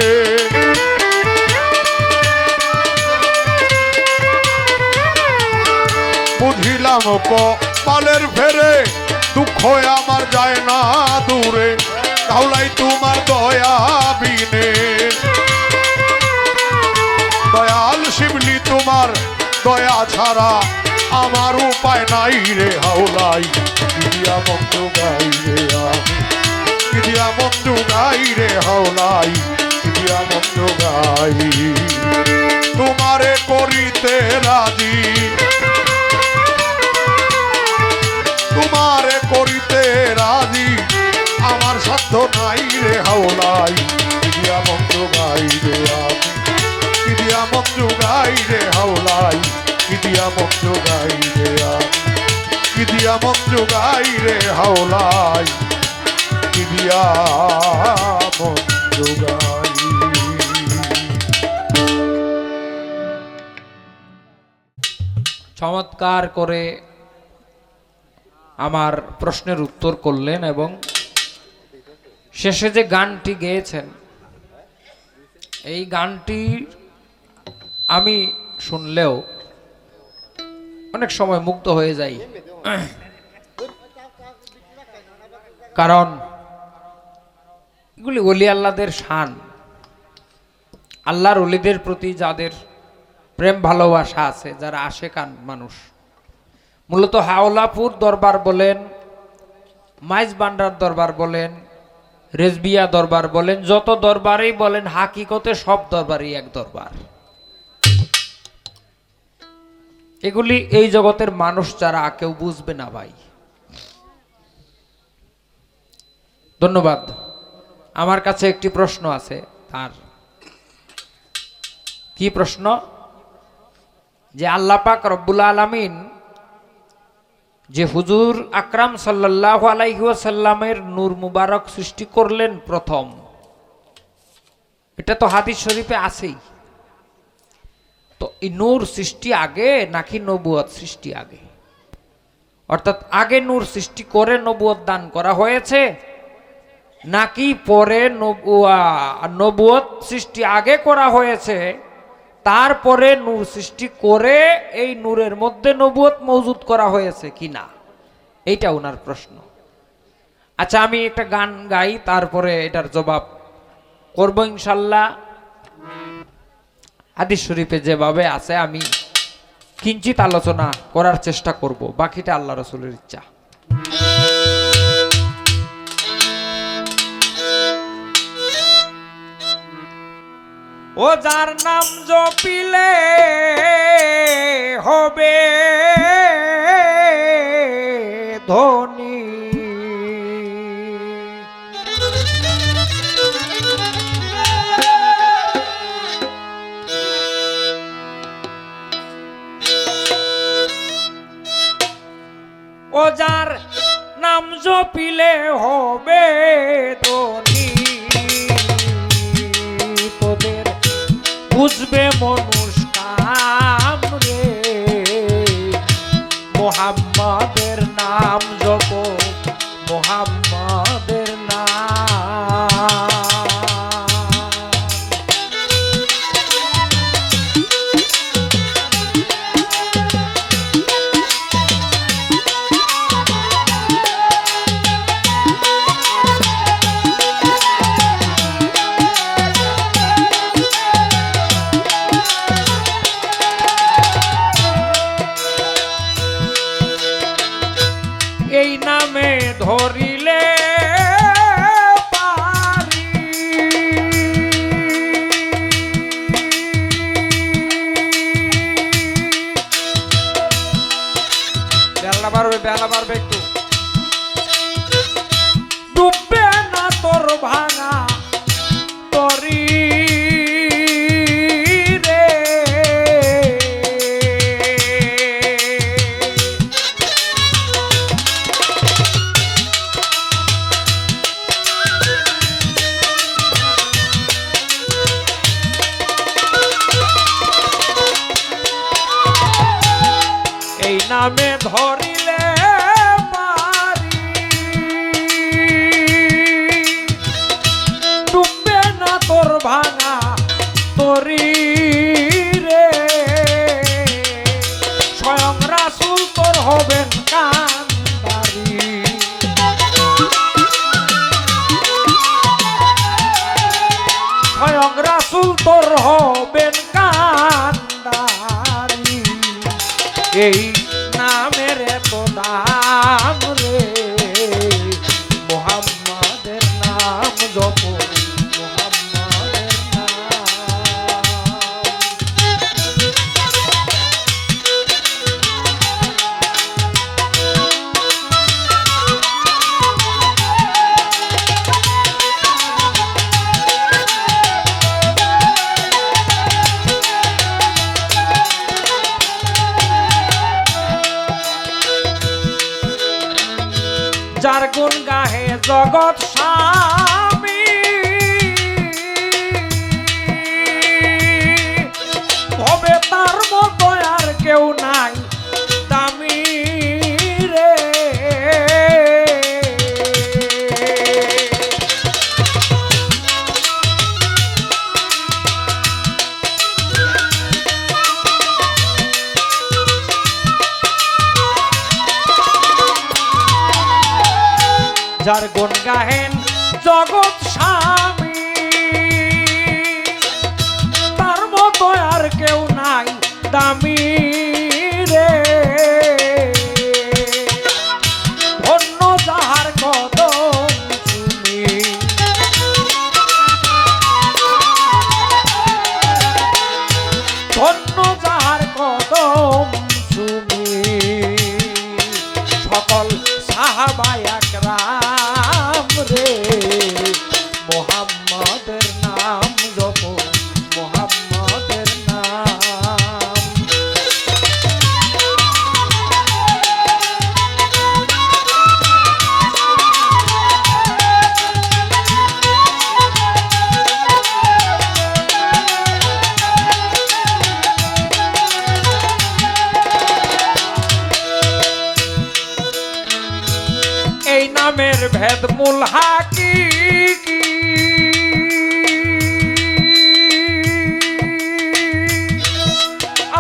বুঝিলাম কপালের ফেরে দুঃখ আমার যায় না দূরে হাওলাই তোমার দয়া বিনে দয়াল শিবলি তোমার দয়া ছাড়া আমার উপায় নাই রে হাওলাই কি দিয়া মন যোগাই রে আমি কি দিয়া মন যোগাই রে হাওলাই কি দিয়া মন যোগাই তোমারে করিতে রাজি তোমারে করিতে রাজি আমার সাধ্য নাই রে হাওলাই কি দিয়া মন যোগাই রে আমি কি দিয়া মন যোগাই রে হাওলাই কি দিয়া মন যোগাই রে আমি কি দিয়া মন যোগাই রে হাওলাই কি দিয়া মন যোগাই চমৎকার করে আমার প্রশ্নের উত্তর করলেন এবং শেষে যে গানটি গেয়েছেন এই গানটি আমি শুনলেও অনেক সময় মুগ্ধ হয়ে যাই কারণ এগুলি ওলি আল্লাহদের শান আল্লাহর ওলিদের প্রতি যাদের প্রেম ভালোবাসা আছে যারা আশেকান মানুষ মূলত হাওলাপুর দরবার বলেন মাইজ বান্ডার দরবার বলেন রেজবিয়া দরবার বলেন যত দরবারেই বলেন হাকিকতে সব দরবারই এক দরবার এগুলি এই জগতের মানুষ যারা কেউ বুঝবে না ভাই ধন্যবাদ আমার কাছে একটি প্রশ্ন আছে তার কি প্রশ্ন যে আল্লাহ পাক রব্বুল আলামিন যে হুজুর আকরাম সাল্লাল্লাহু আলাইহি ওয়াসাল্লামের নূর মুবারক সৃষ্টি করলেন প্রথম এটা তো হাদিস শরীফে আছেই তো এই নূর সৃষ্টি আগে নাকি নবুয়ত সৃষ্টি আগে অর্থাৎ আগে নূর সৃষ্টি করে নবুয়ত দান করা হয়েছে নাকি পরে নবুয়ত সৃষ্টি আগে করা হয়েছে তারপরে নূর সৃষ্টি করে এই নূরের মধ্যে নবুয়ত মওজুদ করা হয়েছে কিনা এইটা ওনার প্রশ্ন আচ্ছা আমি একটা গান গাই তারপরে এটার জবাব করব ইনশাআল্লাহ হাদিস শরীফে যেভাবে আছে আমি কিঞ্চিত আলোচনা করার চেষ্টা করব বাকিটা আল্লাহ রাসূলের ইচ্ছা ও যার নাম জপিলে হবে ধনী ও যার নাম জপিলে হবে ধনী তোদের বুঝবে মনুষ্কার নামে ধরিলে পারি ডুববে না তোর ভাঙা তরি রে স্বয়ং রাসূল তোর হবেন কান্দারি স্বয়ং রাসূল তোর হবেন কান্দারি এই নামের এত দাম রে মুহাম্মাদের নাম জপ মুহাম্মাদের নাম যার গুণ গাহে জগৎ স্বামী হবে তার মতো আর কেউ নাই দামি রে যার গুণ গাহেন জগৎ স্বামী তার মতো আর কেউ নাই দামি রে ধন্য যাহার কদম চুমি ধন্য যাহার কদম চুমি সকল সাহাবায়ে একরাম রে মুহাম্মাদের নাম জপ মুহাম্মাদের নাম এই নামের ভেদ মূল হাকিকি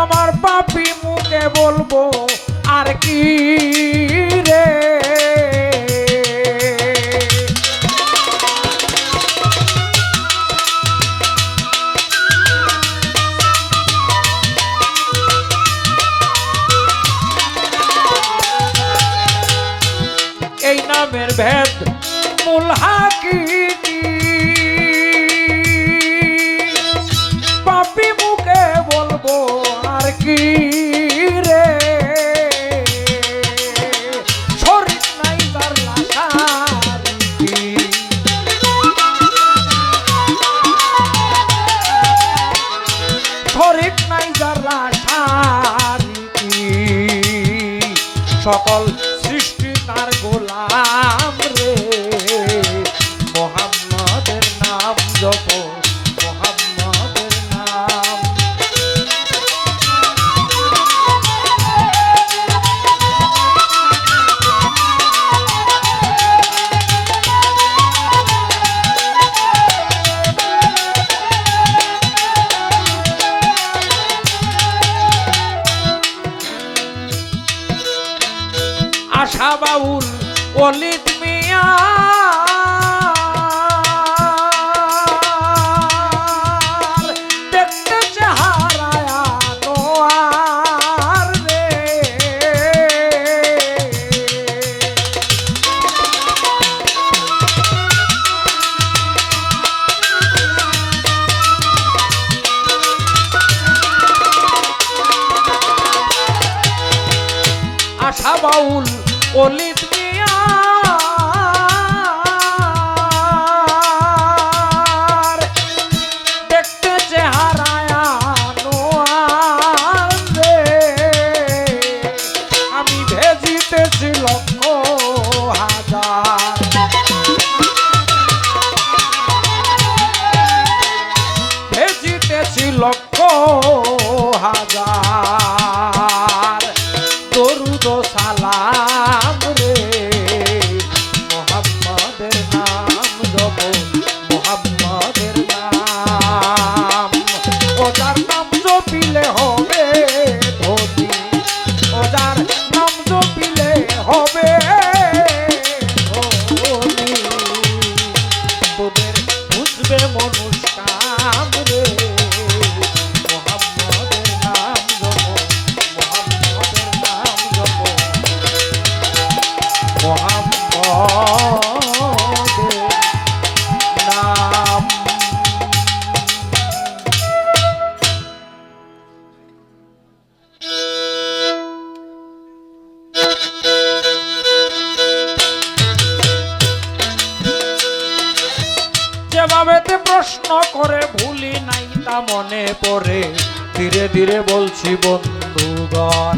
আমার পাপী মুখে বলবো আর কি রে এই নামের ভেদ মূল হাকিকি পাপী মুখে বলবো আর কি রে শরীর নাই তার লাশারি শরীর নাই যার লাশারি সকল সৃষ্টি তার গোলাম রে মুহাম্মাদের নাম জপ মুহাম্মাদের নাম আশা বাউল ওলিদ মিয়া দেখতে চেহারায় আনোয়ার রে আশা বাউল ওলিদ মিয়া দেখতে চেহারায় আনোয়ার রে আমি ভেজিতেছি লক্ষ হাজার ভেজিতেছি লক্ষ হাজার দরুদ মিটবে মনুষ্কাম রে। মুহাম্মদের নাম জপো, মুহাম্মদের নাম জপো, মুহাম্মদের নাম। যেভাবেতে প্রশ্ন করে ভুলি নাই তা মনে পড়ে, ধীরে ধীরে বলছি বন্ধুগণ।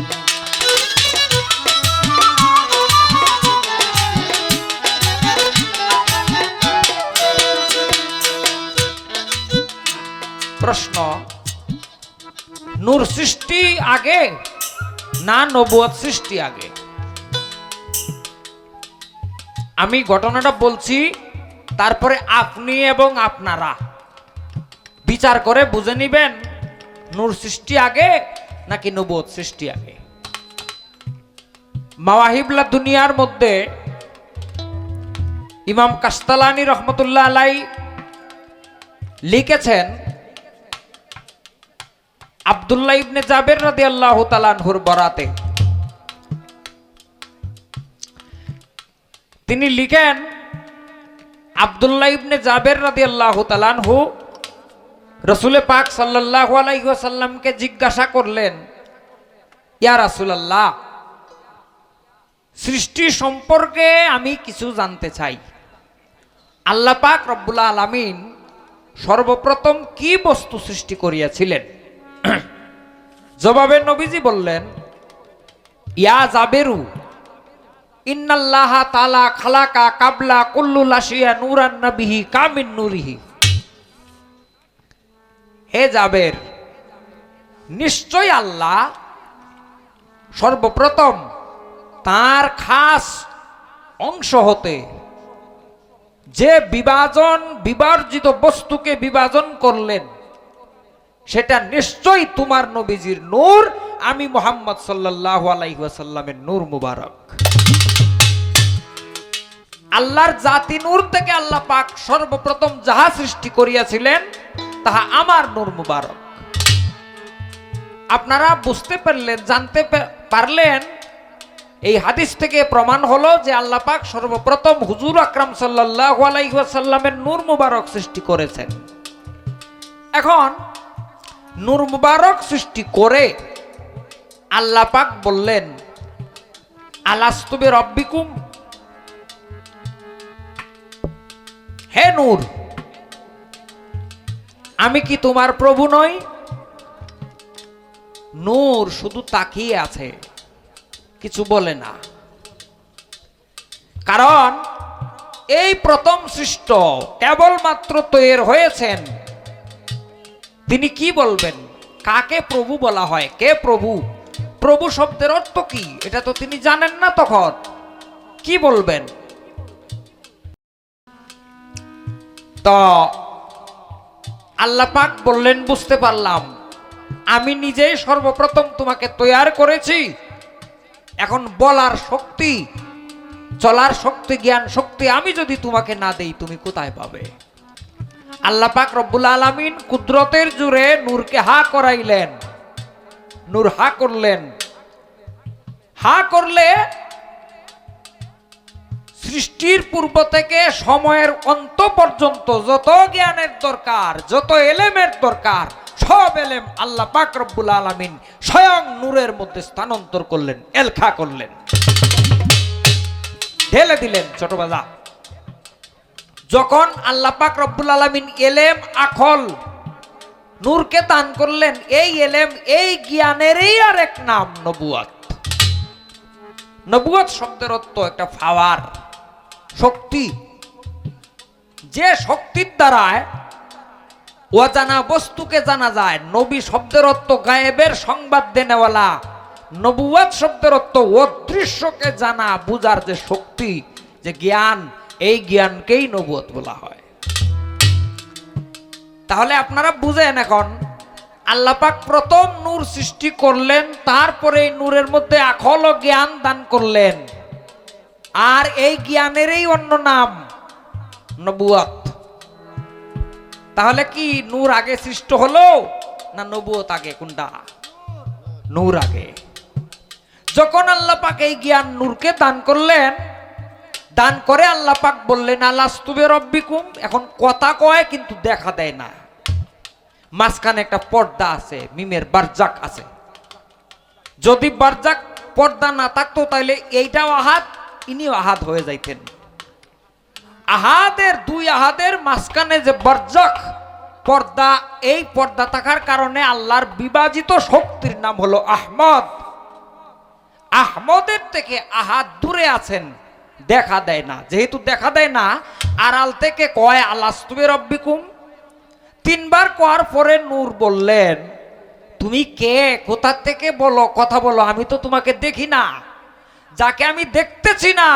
প্রশ্ন, নূর সৃষ্টি আগে না নবুয়ত সৃষ্টি আগে? আমি ঘটনাটা বলছি, তারপরে আপনি এবং আপনারা বিচার করে বুঝে নিবেন নূর সৃষ্টি আগে নাকি নবুয়ত সৃষ্টি আগে। মাওয়াহিবুল্লাহ দুনিয়ার মধ্যে ইমাম কাস্তালানী রহমতুল্লাহ আলাই লিখেছেন, আব্দুল্লাহ ইবনে জাবের রাদিয়াল্লাহু তাআলা আনহুর বরাতে তিনি লিখেন, আব্দুল্লাহ ইবনে জাবের রাদিয়াল্লাহু তাআলা আনহু রাসূল পাক সাল্লাল্লাহু আলাইহি ওয়াসাল্লামকে জিজ্ঞাসা করলেন, ইয়া রাসূলুল্লাহ, সৃষ্টি সম্পর্কে আমি কিছু জানতে চাই। আল্লাহ পাক রব্বুল আলামিন সর্বপ্রথম কি বস্তু সৃষ্টি করিয়াছিলেন? জবাবে নবীজি বললেন, ইয়া জাবেরু, ইন্নাল্লাহা তাআলা খালাকা কাবলা কুল্লু লাশিয়া নূরান নবিহি কামিন নূরিহি। হে জাবের, নিশ্চয় আল্লাহ সর্বপ্রথম তার অংশ হতে যে বিভাজিত বস্তুকে বিভাজন করলেন সেটা নিশ্চয়ই তোমার নবীজির নূর, আমি মুহাম্মদ সাল্লাল্লাহু আলাইহি ওয়াসাল্লামের নূর মুবারক। আল্লাহর জাতি নূর থেকে আল্লাহ পাক সর্বপ্রথম যাহা সৃষ্টি করিয়াছিলেন তাহা আমার নূর মুবারক। আপনারা বুঝতে পারলেন, জানতে পারলেন, এই হাদিস থেকে প্রমাণ হলো যে আল্লাহ পাক সর্বপ্রথম হুজুর আকরাম সাল্লাল্লাহু আলাইহি ওয়াসাল্লামের নূর মুবারক সৃষ্টি করেছেন। এখন নূর মুবারক সৃষ্টি করে আল্লাহ পাক বললেন, আলাস্তু বিরাব্বিকুম, হে নূর, আমি কি তোমার প্রভু নই? নূর শুধু তাকিয়ে আছে, কিছু বলে না। কারণ এই প্রথম সৃষ্ট কেবলমাত্র তৈরি হয়েছেন, তিনি কি বলবেন? কাকে প্রভু বলা হয়? কে প্রভু? প্রভু শব্দের অর্থ কি এটা তো তিনি জানেন না, তখন কি বলবেন? তো আল্লাহ পাক বললেন, বুঝতে পারলাম, আমি নিজেই সর্বপ্রথম তোমাকে তৈরি করেছি। এখন বলার শক্তি, চলার শক্তি, জ্ঞান শক্তি আমি যদি তোমাকে না দেই তুমি কোথায় পাবে? আল্লাহ পাক রব্বুল আলামিন কুদরতের জোরে নূরকে হা করাইলেন। নূর হা করলেন। হা করলে সৃষ্টির পূর্ব থেকে সময়ের অন্ত পর্যন্ত যত জ্ঞানের দরকার, যত এলেমের দরকার, সব এলেম আল্লাহ পাক রব্বুল আলামিন স্বয়ং নূরের মধ্যে স্থানান্তর করলেন, এলখা করলেন, ঢেলে দিলেন ছোট বাজা। যখন আল্লাহ পাক রব্বুল আলামিন এলেম আকল নূরকে দান করলেন, এই এলেম, এই জ্ঞানেরই আর এক নাম নবুয়ত। নবুয়ত শব্দের অর্থ একটা পাওয়ার, শক্তি, যে শক্তির দ্বারায় অজানা বস্তুকে জানা যায়। নবী শব্দের অর্থ গায়েবের সংবাদ দেনেওয়ালা, নবুয়ত শব্দের অর্থ অদৃশ্যকে জানা বুঝার যে শক্তি, যে জ্ঞান, এই জ্ঞানকেই নবুয়ত বলা হয়। তাহলে আপনারা বুঝেন, এখন আল্লাহ পাক প্রথম নূর সৃষ্টি করলেন, তারপরে এই নূরের মধ্যে আকল ও জ্ঞান দান করলেন, আর এই জ্ঞানেরই অন্য নাম নবুয়ত। তাহলে কি নূর আগে সৃষ্ট হলো না নবুয়ত আগে? কোনটা? নূর আগে। যখন আল্লাহ পাক এই জ্ঞান নূরকে দান করলেন, দান করে আল্লাহ পাক বললেন আলাস্তু বিরাব্বিকুম। এখন কথা কয় কিন্তু দেখা দেয় না, মাঝখানে একটা পর্দা আছে, মিমের বারজাক আছে। যদি বারজাক পর্দা না থাকতো তাহলে এইটাও আহাদ, ইনিও আহাদ হয়ে যাইতেন। আহাদের, দুই আহাদের মাঝখানে যে বারজাক পর্দা, এই পর্দা থাকার কারণে আল্লাহর বিভাজিত শক্তির নাম হলো আহমদ। আহমদের থেকে আহাদ দূরে আছেন, দেখা দেয় না। যেহেতু দেখা দেয় না, আড়াল থেকে কয় আলাস্তু বিরাব্বিকুম। তিনবার করার পরে নূর বললেন তুমি কে, কোথা থেকে বলো, কথা বলো, আমি তো তোমাকে দেখি না। যাকে আমি দেখতেছি না,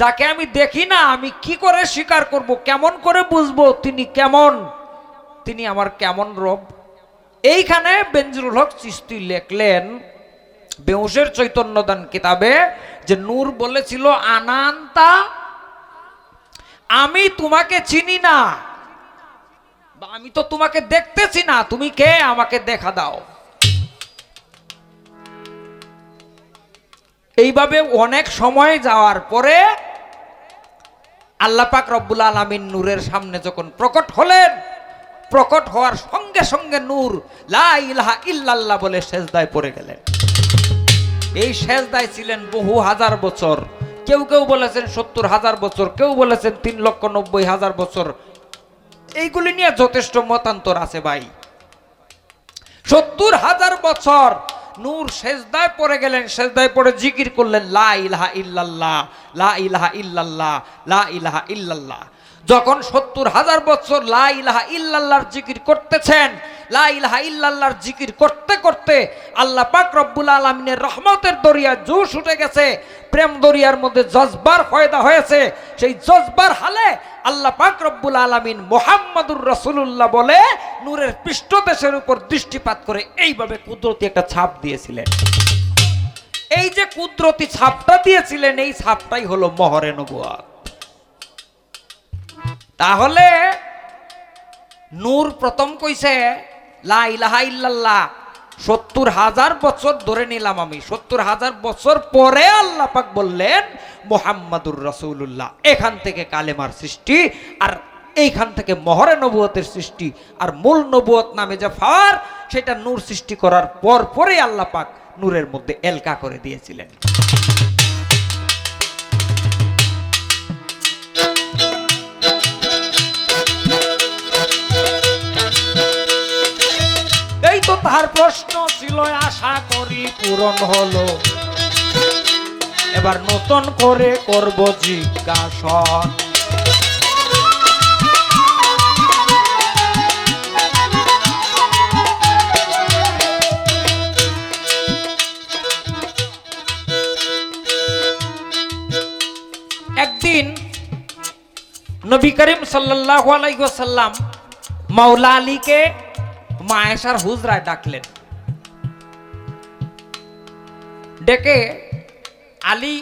যাকে আমি দেখি না, আমি কি করে স্বীকার করব, কেমন করে বুঝবো তিনি কেমন, তিনি আমার কেমন রব? এইখানে বেনজিরুল হক চিশতি লেখলেন বেহুশের চৈতন্যদান কিতাবে যে নূর বলেছিল আনান্তা, আমি তোমাকে চিনি না, বা আমি তো তোমাকে দেখতেছি না, তুমি কে, আমাকে দেখা দাও। এইভাবে অনেক সময় যাওয়ার পরে আল্লাহ পাক রব্বুল আলামিন নূরের সামনে যখন প্রকট হলেন, প্রকট হওয়ার সঙ্গে সঙ্গে নূর লা ইলাহা ইল্লাল্লাহ বলে সেজদায় পড়ে গেলেন। এই সেজদায় ছিলেন বহু হাজার বছর। কেউ কেউ বলেছেন 70,000 বছর, কেউ বলেছেন 3,90,000 বছর। এইগুলি নিয়ে যথেষ্ট মতান্তর আছে ভাই। 70,000 বছর নূর সেজদায় পড়ে গেলেন, সেজদায় পড়ে জিকির করলেন লা ইলাহা ইল্লাল্লাহ, লা ইলাহা ইল্লাল্লাহ, লা ইলাহা ইল্লাল্লাহ। যখন 70,000 বছর লা ইলাহা ইল্লাল্লাহর জিকির করতেছেন, লা ইলাহা ইল্লাল্লাহর জিকির করতে করতে আল্লাহ পাক রব্বুল আলামিনের রহমতের দরিয়া জোশ উঠে গেছে, প্রেম দরিয়ার মধ্যে জজবার পয়দা হয়েছে। সেই জজবার হালে আল্লাহ পাক রব্বুল আলামিন মুহাম্মাদুর রাসূলুল্লাহ বলে নূরের পৃষ্ঠদেশের উপর দৃষ্টিপাত করে এইভাবে কুদরতি একটা ছাপ দিয়েছিলেন। এই যে কুদরতি ছাপটা দিয়েছিলেন, এই ছাপটাই হলো মোহরে নবুয়ত। তাহলে নূর প্রথম কইছে লা ইলাহা ইল্লাল্লাহ 70,000 বছর ধরে নিলাম আমি, 70,000 বছর পরে আল্লাহ পাক বললেন মুহাম্মাদুর রাসূলুল্লাহ। এখান থেকে কালেমার সৃষ্টি, আর এইখান থেকে মোহরে নবুয়তের সৃষ্টি। আর মূল নবুয়ত নামে যে ফার, সেটা নূর সৃষ্টি করার পর পরে আল্লাহ পাক নূরের মধ্যে এলকা করে দিয়েছিলেন। এই তো তার প্রশ্ন ছিল, আশা করি পূরণ হলো। এবার নতুন করে করব জিজ্ঞাসন। একদিন নবী করিম সাল্লাল্লাহু আলাইহি ওয়াসাল্লাম মাওলা আলীকে মা আয়েশার হুজরায় ডাকলেন। ডেকে আলী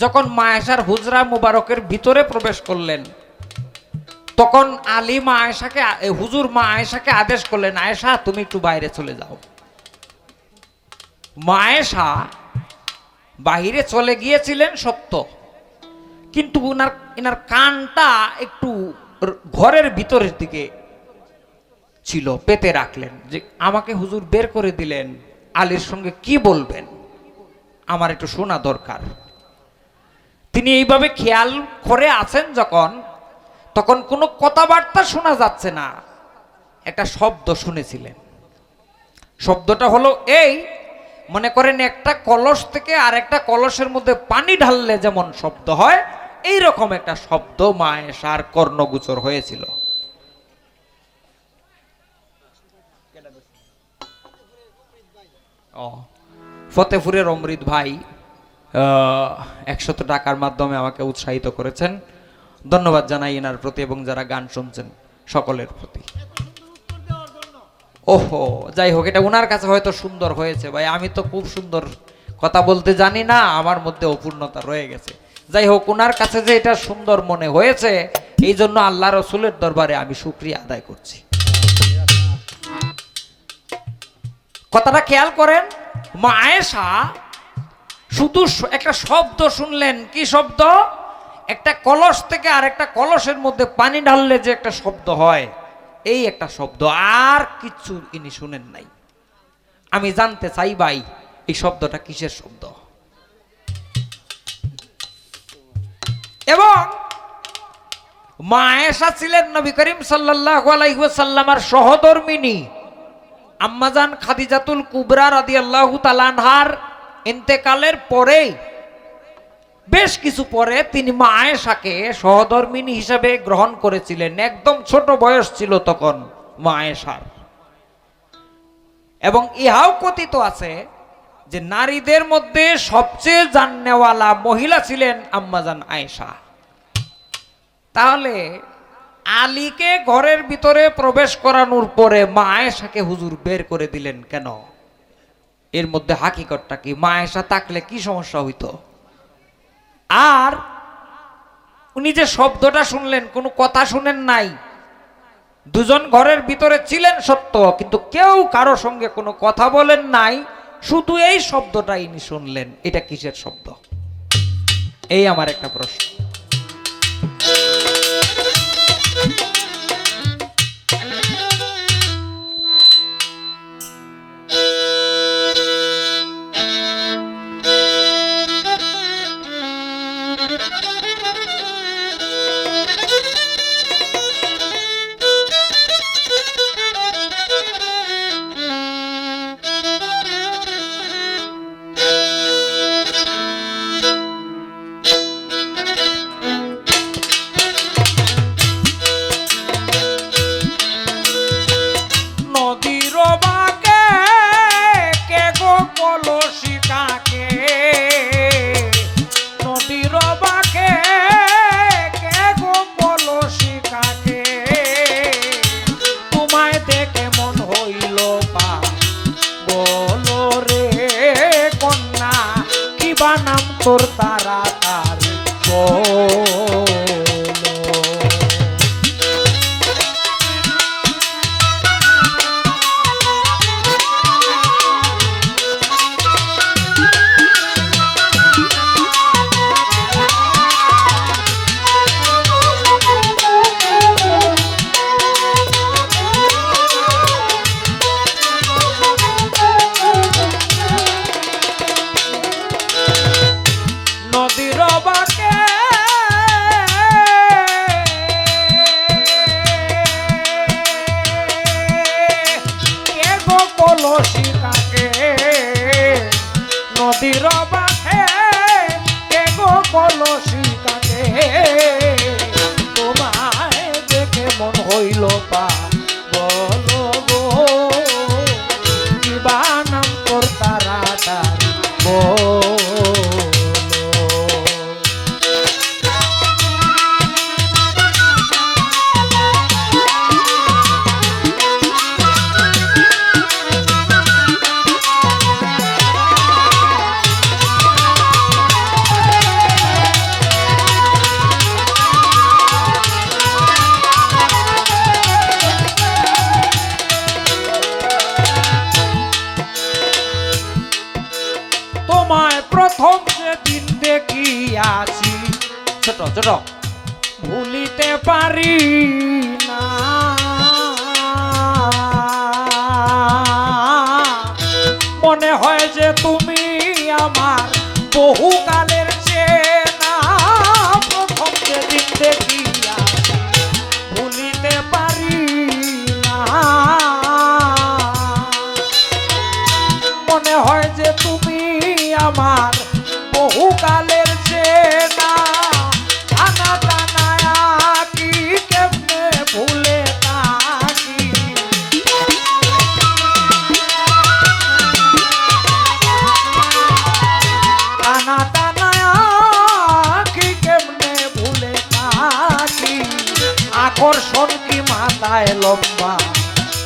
যখন মা আয়েশার হুজরা মুবারকের ভিতরে প্রবেশ করলেন, তখন আলী মা আয়েশাকে, হুজুর মা আয়েশাকে আদেশ করলেন, আয়েশা তুমি একটু বাইরে চলে যাও। মা আয়েশা বাহিরে চলে গিয়েছিলেন সত্য, কিন্তু ইনার কানটা একটু ঘরের ভিতরের দিকে ছিল, পেতে রাখলেন যে আমাকে হুজুর বের করে দিলেন, আলীর সঙ্গে কি বলবেন, আমার একটু শোনা দরকার। তিনি এইভাবে খেয়াল করে আছেন যখন, তখন কোনো কথাবার্তা শোনা যাচ্ছে না, একটা শব্দ শুনেছিলেন। শব্দটা হলো এই, মনে করেন একটা কলস থেকে আর একটা কলসের মধ্যে পানি ঢাললে যেমন শব্দ হয়, এই রকম একটা শব্দ মা আয়েশার কর্ণগোচর হয়েছিল। ফতেপুরের অমৃত ভাই 100 টাকার মাধ্যমে আমাকে উৎসাহিত করেছেন, ধন্যবাদ জানাই এনার প্রতি এবং যারা গান শুনছেন সকলের প্রতি। ওহো, যাই হোক, এটা ওনার কাছে হয়তো সুন্দর হয়েছে ভাই, আমি তো খুব সুন্দর কথা বলতে জানি না, আমার মধ্যে অপূর্ণতা রয়ে গেছে। যাই হোক, ওনার কাছে যে এটা সুন্দর মনে হয়েছে, এই জন্য আল্লাহ রসুলের দরবারে আমি শুকরিয়া আদায় করছি। কথাটা খেয়াল করেন, মা আয়েশা শুধু একটা শব্দ শুনলেন। কি শব্দ? একটা কলস থেকে আর একটা কলসের মধ্যে পানি ঢাললে যে একটা শব্দ হয়, এই একটা শব্দ, আর কিছু ইনি শুনেন নাই। আমি জানতে চাই ভাই, এই শব্দটা কিসের শব্দ? এবং মা আয়েশা ছিলেন নবী করিম সাল্লাল্লাহু আলাইহি ওয়াসাল্লামের সহধর্মিণী। আম্মাজান খাদিজাতুল কুবরা রাদিয়াল্লাহু তাআলা আনহার ইন্তেকালের পরে, বেশ কিছু পরে তিনি মা আয়েশাকে সহধর্মিণী হিসেবে গ্রহণ করেছিলেন। একদম ছোট বয়স ছিল তখন মা আয়েশার। এবং ইহাও কথিত আছে যে নারীদের মধ্যে সবচেয়ে জাননেওয়ালা মহিলা ছিলেন আম্মাজান আয়েশা। তাহলে আলীকে ঘরের ভিতরে প্রবেশ করানোর পরে মা আয়েশাকে হুজুর বের করে দিলেন কেন? এর মধ্যে হাকিকতটা কি? মা আয়েশা থাকলে কি সমস্যা হইতো? আর উনি যে শব্দটা শুনলেন, কোনো কথা শুনেন নাই। দুজন ঘরের ভিতরে ছিলেন সত্য, কিন্তু কেউ কারো সঙ্গে কোনো কথা বলেন নাই, শুধু এই শব্দটা ইনি শুনলেন। এটা কিসের শব্দ? এই আমার একটা প্রশ্ন। তোর তাড়াতাড়ি নদীর বাঁকে কে গো কলসি কাকে, নদীর বাঁকে কে গো কলসি কাকে, তোমায় দেখে মন হইল পা বলো গো, কিবা নাম তোর তাড়াতাড়ি তোমায় প্রথম সেদিন দেখিয়াছি, ছোট ছোট ভুলিতে পারি না, মনে হয় যে তুমি আমার বহুকালের চেনা, প্রথম সেদিন দেখিয়াছি ভুলিতে পারি না, মনে হয় যে তুমি আমার বহুকালের চেনা, টানা টানায়া কি কেমনে ভুলে থাকি, টানা টানায়া কি কেমনে ভুলে থাকি, আকর্ষণ কি মাথায় লম্বা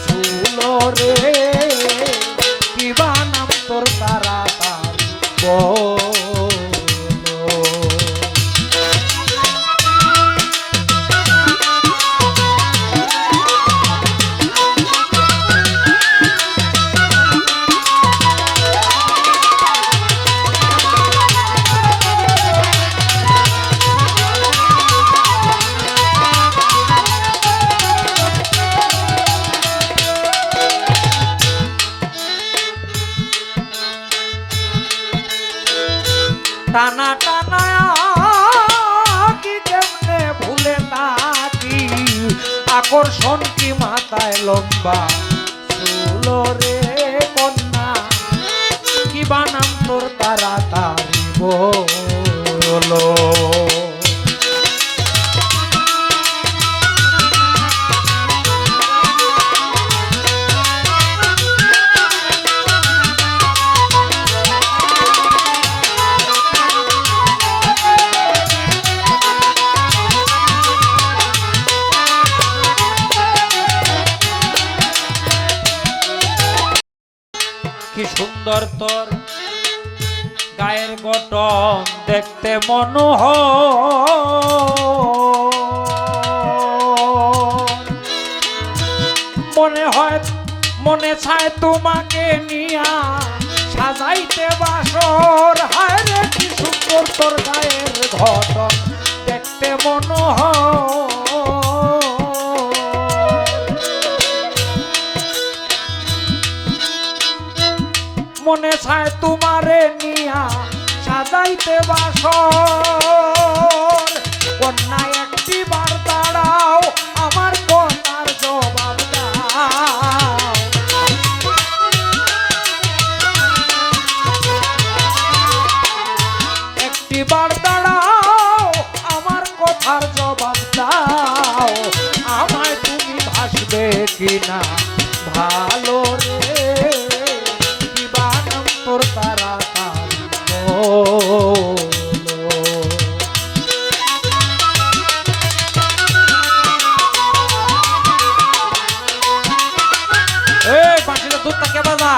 চুল রে, কিবা নাম তোর তাড়াতাড়ি বলো। আকর্ষণ কি মাথায় লম্বা চুল রে কন্যা, কি বানাম তোর তাড়াতাড়ি বলো। কি সুন্দর তোর গায়ের গঠন দেখতে মনোহর, মনে হয় মনে চায় তোমাকে নিয়া সাজাইতে বাসর। হায় রে কি সুন্দর তোর গায়ের গঠন দেখতে মনোহর, মনে চায় তোমারে নিয়া সাজাইতে বাসর। কন্যা একটি বার দাঁড়াও আমার কথার জবাব দাও, একটি বার দাঁড়াও আমার কথার জবাব দাও। আমায় তুমি ভাসবে কিনা ভালো রে, তোর তাড়াতাড়ি বলো। এই বাঁশিটা দুধ তাকে বাজা।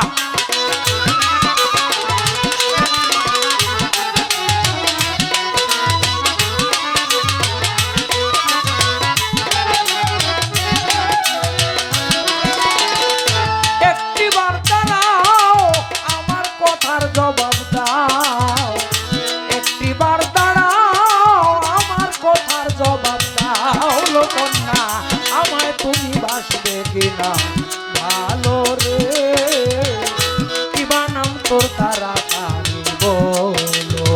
জবাব দাও, একটি বার দাঁড়াও আমার কথার জবাব দাও। কন্যা আমায় তুমি বাসবে কিনা ভালো রে, কি বানাম তোর তাড়াতাড়ি বলো।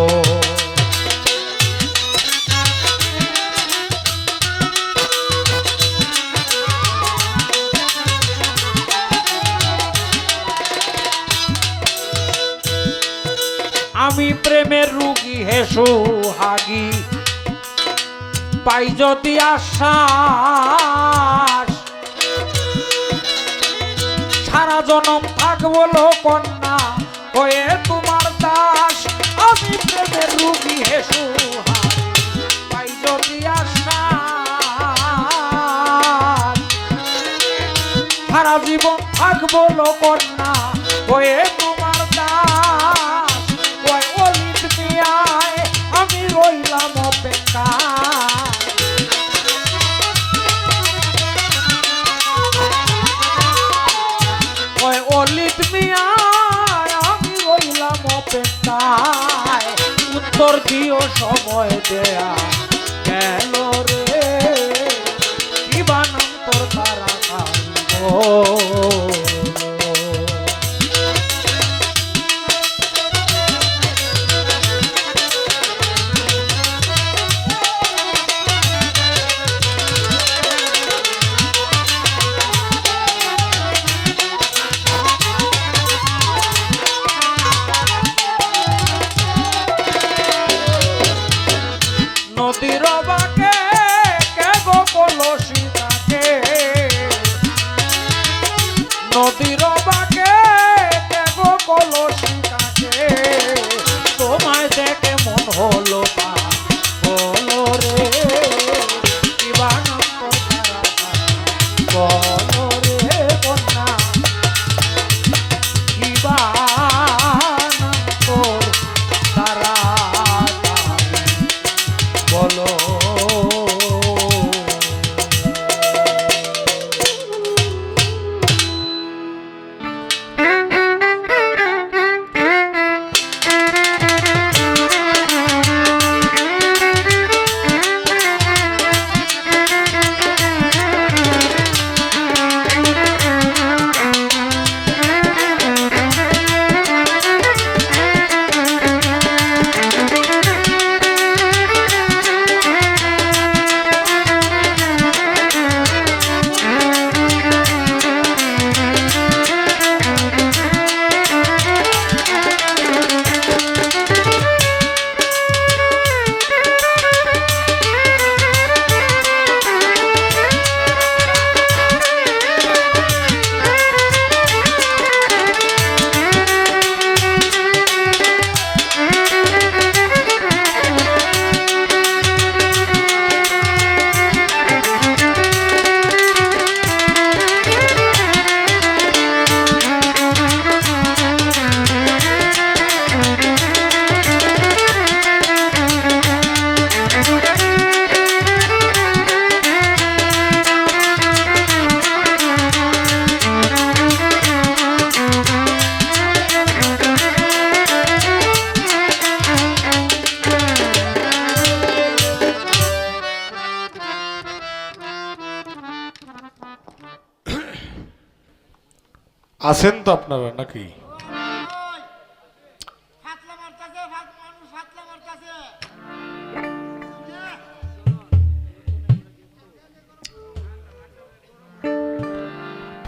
আমি প্রেমের রুগী হেসু হাগি পাই যদি আশ্বাস, সারা জনম থাকবো কন্যা হয়ে তোমার দাস। আমি প্রেমের রুগী হেসু হাগি পাই যদি আশ্বাস, সারা জীবন থাকবো কন্যা হয়ে তোমার দাস। আমি রইলাম অপেক্ষা, অলিত মিয়ায় আমি রইলাম অপেক্ষায়। উত্তর দিও সময় দেয়া গেল রে, কি বানাম তোর তাড়াতাড়ি নদীর বাকে কে গো কলসি থাকে, নদীর বাকে কে গো কলসি থাকে। তোমায় দেখে মন হলো বলো রে, কি বানাম তোর তাড়াতাড়ি বলো রে কন্যা, কি বানাম তোর তাড়াতাড়ি বলো। আছেন তো আপনারা নাকি?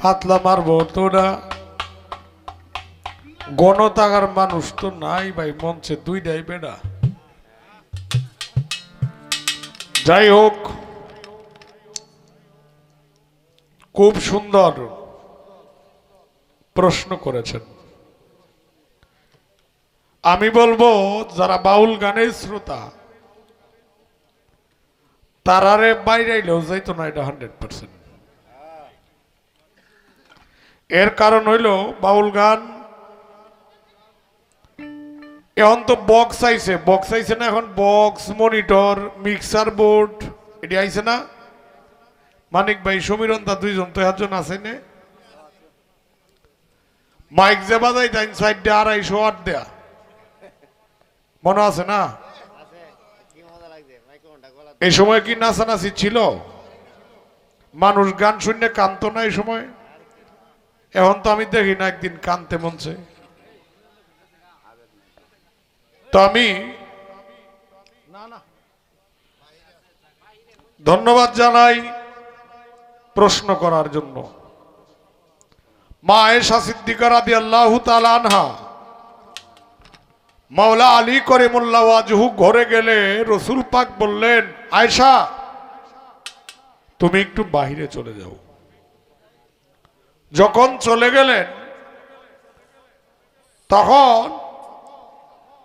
পাতলা মারবো তো না, গণতাগার মানুষ তো নাই ভাই মঞ্চে, দুইটাই বেড়া। যাই হোক, খুব সুন্দর প্রশ্ন করেছেন। আমি বলবো যারা বাউল গানের শ্রোতা তারারে বাইরেইলেও যাইতো না, এটা 100%। এর কারণ হইল বাউল গান এখন তো বক্স আইছে না, এখন বক্স, মনিটর, মিক্সার বোর্ড এটি আইছে না। মানিক ভাই, সমীরন্দা দুইজন তো একজন আছে না, মাইক যে বাজাই তাই সাইড দিয়ে 250 ওয়াট দেয়া মনে আছে না? এই সময় কি নাচানাচি ছিল? মানুষ গান শুনে কানতো না এই সময়? এখন তো আমি দেখি না একদিন কানতে মনছে। তো আমি ধন্যবাদ জানাই প্রশ্ন করার জন্য। মা আয়েশা সিদ্দিকা রাদিয়াল্লাহু তাআলা আনহা মাওলা আলী করিমুল্লাহ ওয়াজহু ঘরে গেলে রসুল পাক বললেন, আয়েশা তুমি একটু বাহিরে চলে যাও। যখন চলে গেলেন তখন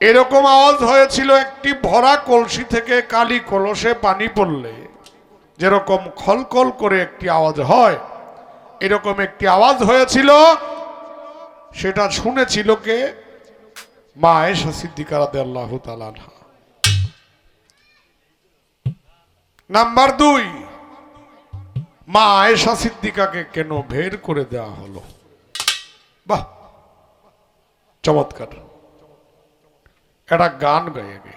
এরকম আওয়াজ হয়েছিল, একটি ভরা কলসি থেকে কালি কলসে পানি পড়লে যেরকম খলকল করে একটি আওয়াজ হয়, এরকম একটি আওয়াজ হয়েছিল। সেটা শুনেছিল কে? মা আয়েশা সিদ্দিকা রাদিয়াল্লাহু তাআলা আনহা। নাম্বার 2, মা আয়েশা সিদ্দিকাকে কেন বের করে দেওয়া হলো? বাহ, চমৎকার একটা গান গায়ে গে।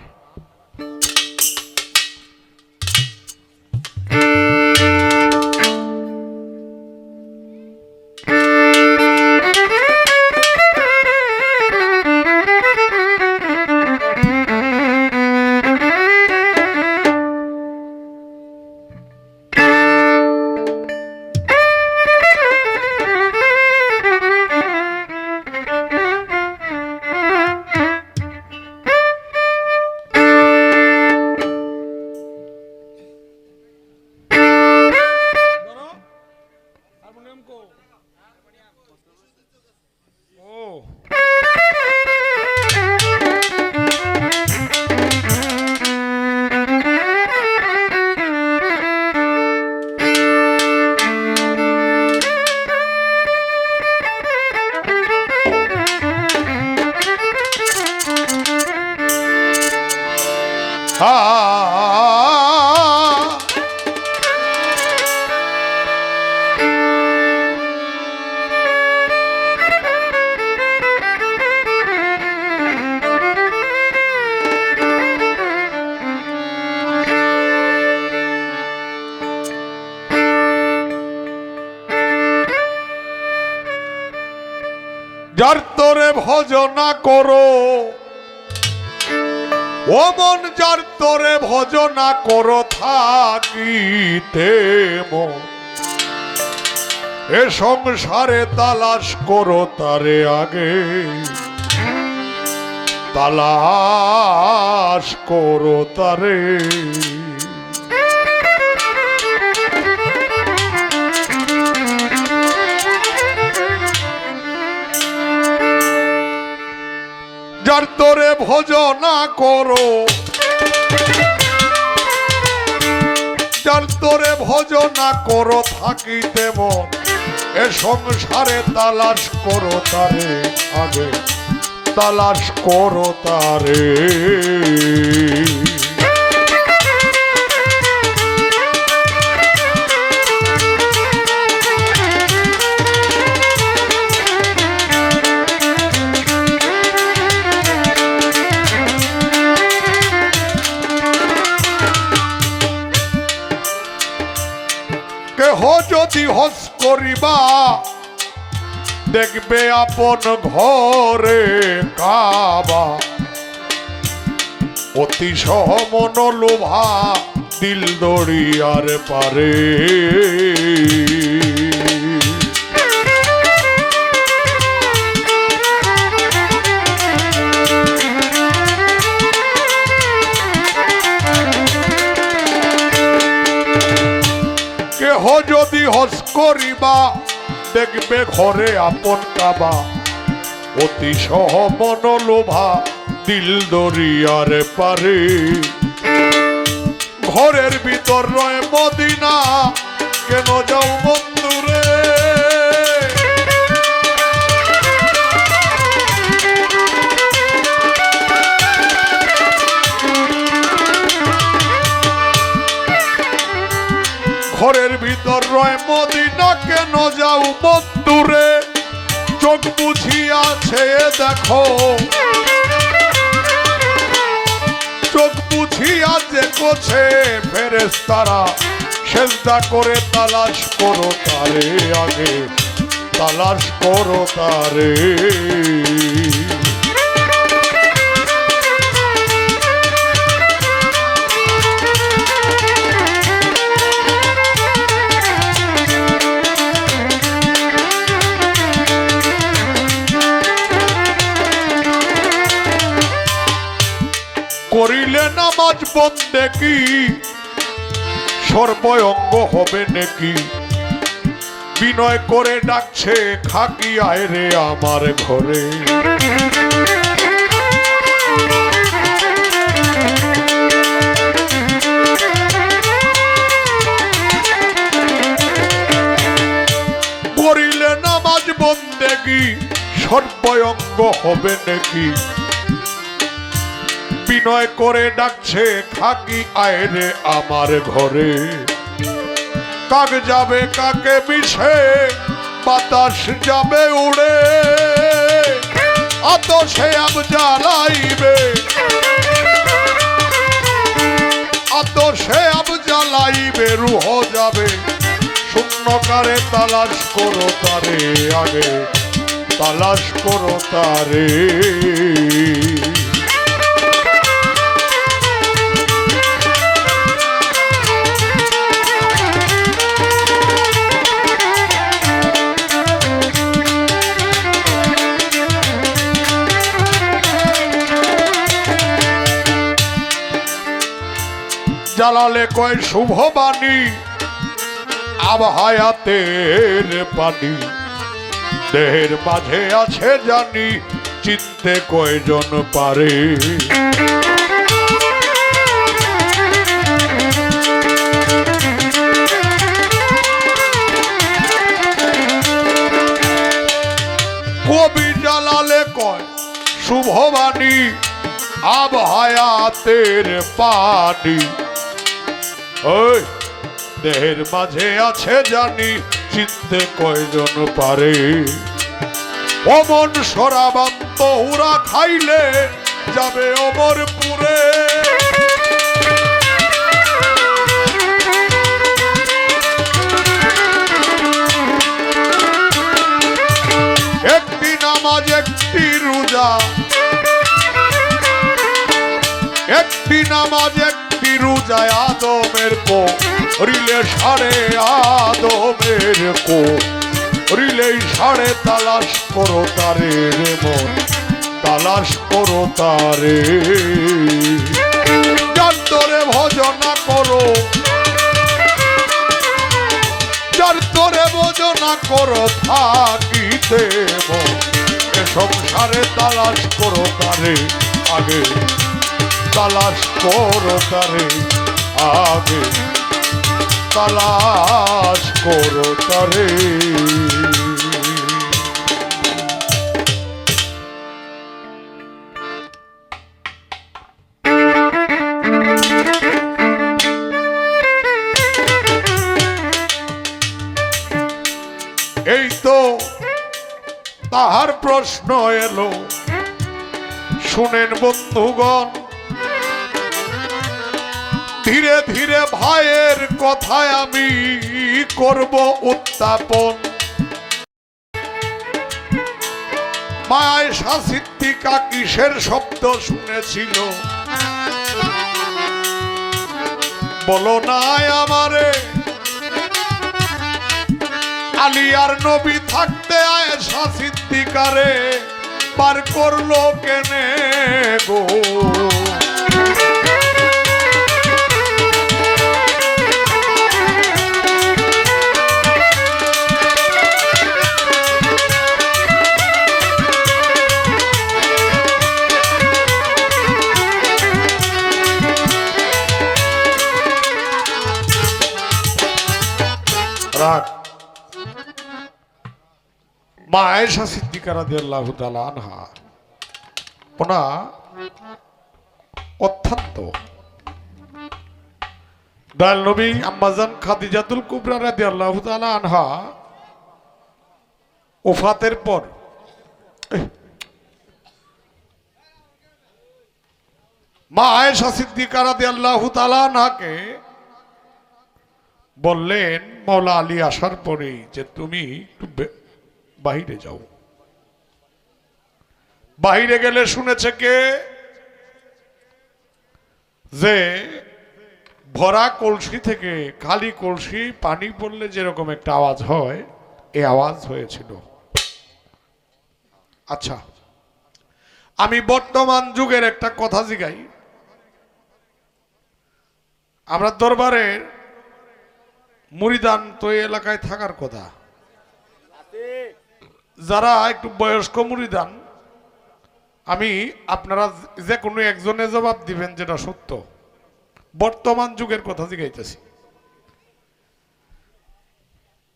যার তোরে ভজনা করো ও মন, যার তোরে ভজনা করো থাকিতে মন, এ সংসারে তালাশ করো তারে আগে, তালাশ করো তারে। যার তোরে ভজনা করো, যার তোরে ভজনা করো থাকিতে মন, এ সংসারে তালাশ করো তারে আগে, তালাশ করো তারে। কেহ যদি হস করিবা দেখবে আপন ঘরে কাবা, অতি সহমন লোভা দিল দরিয়ার পারে। কেহ যদি হস করিবা দেখবে ঘরে আপন কাবা, অতি সহমন লোভা দিল দরিয়ার পারে। ঘরের ভিতর রয় মদিনা কেন যাও বন্ধুরে, ঘরের ভিতর রয় মদিনা কেন যাও বন্ধুরে। চোখ বুঝিয়াছে দেখো, চোখ বুঝিয়া যে কোছে ফেরেশতারা, সেজদা করে তালাশ করো তারে, আগে তালাশ করো তারে। করিলে নামাজ বন্দেকি সর্বঙ্গ হবে নাকি, বিনয় করে ডাকছে খাকি আয় রে আমার ঘরে। করিলে নামাজ বন্দেকি সর্বঙ্গ হবে নাকি, বিনয় করে ডাকছে খাকি আয় রে আমার ঘরে। কাক যাবে কাকে মিশে বাতাস যাবে উড়ে, আতশে আব জ্বালাইবে, আতশে আব জ্বালাইবে, রুহ যাবে শূন্যকারে। তালাশ করো তারে, আগে তালাশ করো তারে। জালালে কয় শুভবাণী আবহায়াতের পানি, দেহের মাঝে আছে জানি চিনতে কয়জন পারে। কবি জালালে কয় শুভবাণী আবহায়াতের পানি, ওই দেহের মাঝে আছে জানি চিনতে কয়জন পারে। অমন সরাবান্ত উড়া খাইলে যাবে অমরপুরে, একটি নামাজ একটি রোজা, একটি নামাজ একটি রোজায় আদমের কো রিলে সাড়ে, আদমের কো রিলে সাড়ে। তালাশ করো তারে রে মন, তালাশ করো তারে। যার তোরে ভজনা করো, যার তোরে ভজনা করো থাকিতে মন, এ সংসারে তালাশ করো তারে, আগে তালাশ করো তারে, আগে তালাশ করো তারে। এই তো তাহার প্রশ্ন এলো, শুনেন বন্ধুগণ, ধীরে ধীরে ভাইয়ের কথায় আমি করব উত্থাপন। মা আয়েশা সিদ্দিকা কিসের শব্দ শুনেছিল বলো নাই আমারে? আলিয়ার নবী থাকতে আয়েশা সিদ্দিকারে পার করলো কেনে গো? মা আয়েশা সিদ্দিকা রাদিয়াল্লাহু তাআলা আনহা ওনা অত্যন্ত দয়াল নবী আম্মাজান খাদিজাতুল কুবরা রাদিয়াল্লাহু তাআলা আনহা ওফাতের পর মা আয়েশা সিদ্দিকা রাদিয়াল্লাহু তাআলা আনহাকে বললেন মাওলা আলী আসার পরেই যে তুমি একটু বাহিরে যাও। বাহিরে গেলে শুনেছে কে যে ভরা কলসি থেকে খালি কলসি পানি পড়লে যেরকম একটা আওয়াজ হয় এই আওয়াজ হয়েছিল। আচ্ছা, আমি বর্তমান যুগের একটা কথা জিগাই। আমরা দরবারের মুরিদান তো এই এলাকায় থাকার কথা। যারা একটু বয়স্ক মুরিদান, আমি আপনারা যে কোনো একজনে জবাব দিবেন যেটা সত্য। বর্তমান যুগের কথা জিগাইতেছি।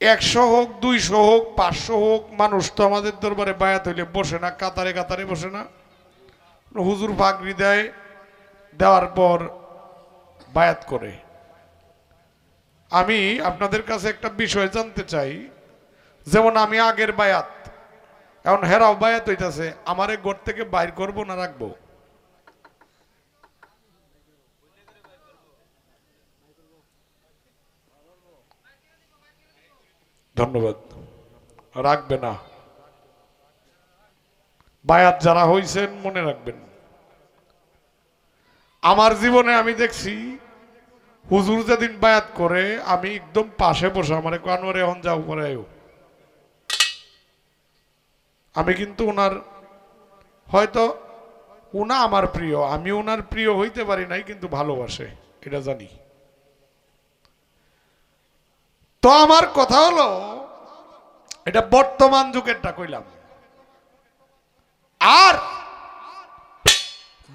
100 হোক 200 হোক 500 হোক মানুষ তো আমাদের দরবারে বায়াত হইলে বসে না, কাতারে কাতারে বসে না। হুজুর পাগড়ি দেয়, দেওয়ার পর বায়াত করে। আমি আপনাদের কাছে একটা বিষয় জানতে চাই, যেমন আমি আগের বায়াত, এখন হেরাও বায়াত হইতাছে, আমারে ঘর থেকে বাইর করব না রাখবো? ধন্যবাদ। রাখবে না। বায়াত যারা হইছেন মনে রাখবেন, আমার জীবনে আমি দেখছি হুজুর যেদিন বায়াত করে আমি একদম পাশে বসে আমারে কানরে এখন যাও পরে আয়ো। আমি কিন্তু ওনার, হয়তো উনা আমার প্রিয়, আমি ওনার প্রিয় হইতে পারি নাই, কিন্তু ভালোবাসে এটা জানি। তো আমার কথা হলো, এটা বর্তমান যুগেরটা কইলাম। আর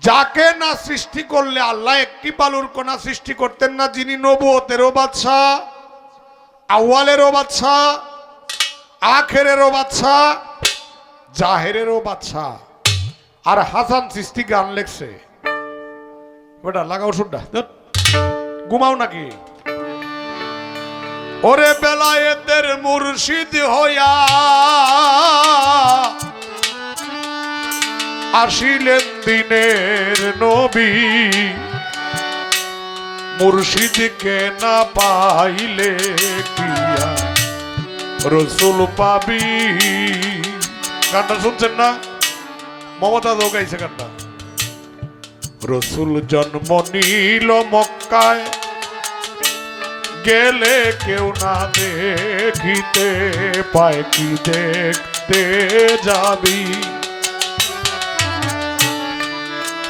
যাকে না সৃষ্টি করলে আল্লাহ একটি বালুর কণা সৃষ্টি করতেন না, যিনি নবুয়তেরও বাদশা, আউয়ালেরও বাদশা, আখেরেরও বাদশা, জাহেরেরও বাদশা। আর হাসান চিশতি গান লেখছে, ওটা লাগাও শুনটা, ঘুমাও নাকি? ওরে বেলায়েতের মুর্শিদ হইয়া আসিলেন দিনের নবী, মুর্শিদকে না পাইলে কিয়া রসুল পাবি। গানটা শুনছেন না? মমতা দো গাইছে গানটা। রসুল জন্ম নিল মক্কায়, গেলে কেউ না দেখিতে পায়, কি দেখতে যাবি?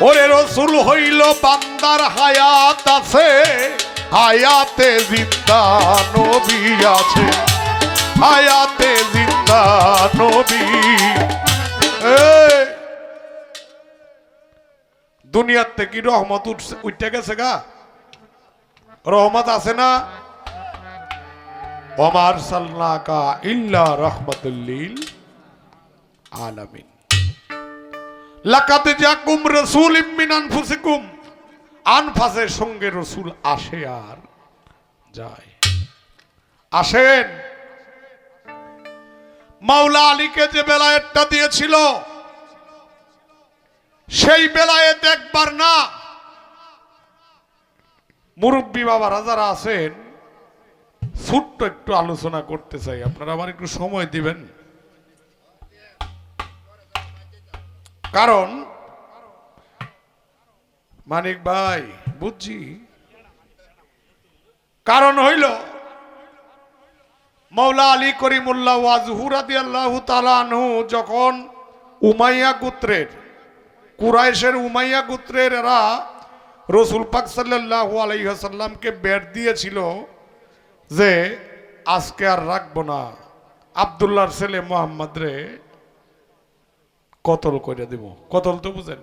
ওরে রসুল হইল বান্দার হায়াত আছে, হায়াতে জিন্দা নবী আছে, হায়াতে জিন্দা নবী। দুনিয়াতে কি রহমত উঠতে গেছে গা? রহমত আছে না? ওমার সাল্লাকা ইল্লা রাহমাতুল লিল আলামিন। লাকাদ জাকুম রাসূলুম মিন আনফুসিকুম, আনফাসের সঙ্গে রসুল আসে আর যায়। আসেন। মাওলা আলীকে যে বেলায়েতটা দিয়েছিল, সেই বেলায়েত একবার না, মুরব্বী বাবারা যারা আছেন, ছোট্ট একটু আলোচনা করতে চাই। আপনারা আমার একটু সময় দিবেন। কারণ মানিক ভাই বুঝছি, কারণ হইল মৌলা আলী করিমুল্লাহ ওয়াজহু রাদিয়াল্লাহু তাআলা আনহু যখন উমাইয়া গোত্রের, কুরাইশের উমাইয়া গোত্রের এরা রসুল পাক সাল্লাল্লাহু আলাইহি ওয়াসাল্লামকে বের দিয়েছিল যে আজকে আর রাখবো না, আব্দুল্লাহর ছেলে মুহাম্মদ রে কতল করে দিব। কতল তো বুঝেন,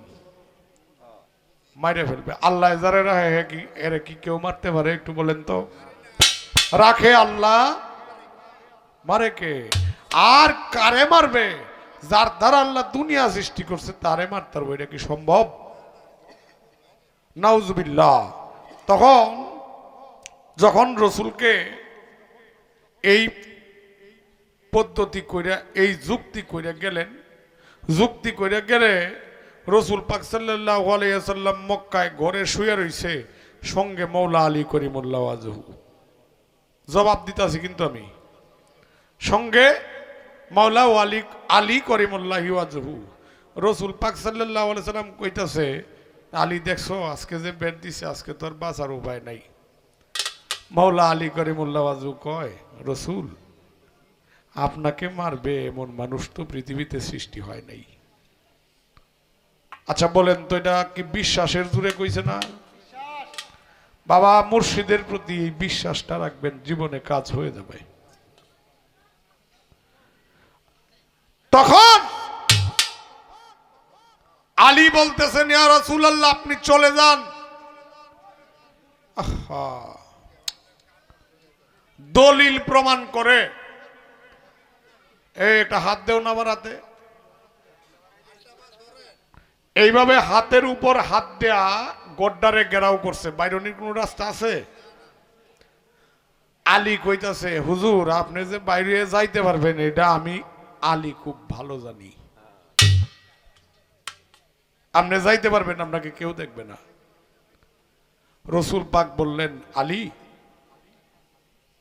মাইরে ফেলবে। আল্লাহ যারে রাখে কি এরে কি কেউ মারতে পারে? একটু বলেন তো। রাখে আল্লাহ, মারে কে? আর কারে মারবে? যার দ্বারা আল্লাহ দুনিয়া সৃষ্টি করছে তারে মারতে পারবে। এটা কি সম্ভব? নাউজুবিল্লাহ। তখন যখন রসুলকে এই পদ্ধতি কইরা, এই যুক্তি কইরা গেলেন, যুক্তি কইরা গেলে রসুল পাক সাল্লাল্লাহু আলাইহি ওয়াসাল্লাম মক্কায় ঘরে শুয়ে রইছে, সঙ্গে মৌলা আলী করিমুল্লাহ ওয়াজহু। জবাব দিতাছি কিন্তু আমি, সঙ্গে মৌলা আলী আলী করিমুল্লাহ ওয়াজহু। রসুল পাক সাল্লাল্লাহু আলাইহি ওয়াসাল্লাম কইতাছে, আলী দেখছো আজকে যে বের দিছে, আজকে তোর বাঁচার উপায় নাই। মৌলা আলী করিমুল্লাহ ওয়াজহু কয়, রসুল আপনাকে মারবে এমন মানুষ তো পৃথিবীতে সৃষ্টি হয় নাই। আচ্ছা বলেন তো এটা কি বিশ্বাসের জোরে কইছে না? বাবা মুর্শিদের প্রতি এই বিশ্বাসটা রাখবেন, জীবনে কাজ হয়ে যাবে। তখন আলী বলতেছেন, ইয়া রাসূলুল্লাহ আপনি চলে যান। দলিল প্রমাণ করে, এটা হাত দেও না আমার হাতে। এইভাবে হাতের উপর হাত দেয়া গড্ডারে ঘেরাও করছে। বাইরনির কোন রাস্তা আছে? আলী কইতাছে, হুজুর আপনি যে বাইরে যাইতে পারবেন এটা আমি আলী খুব ভালো জানি। আপনি যাইতে পারবেন, আপনাকে কেউ দেখবে না। রসুল পাক বললেন, আলী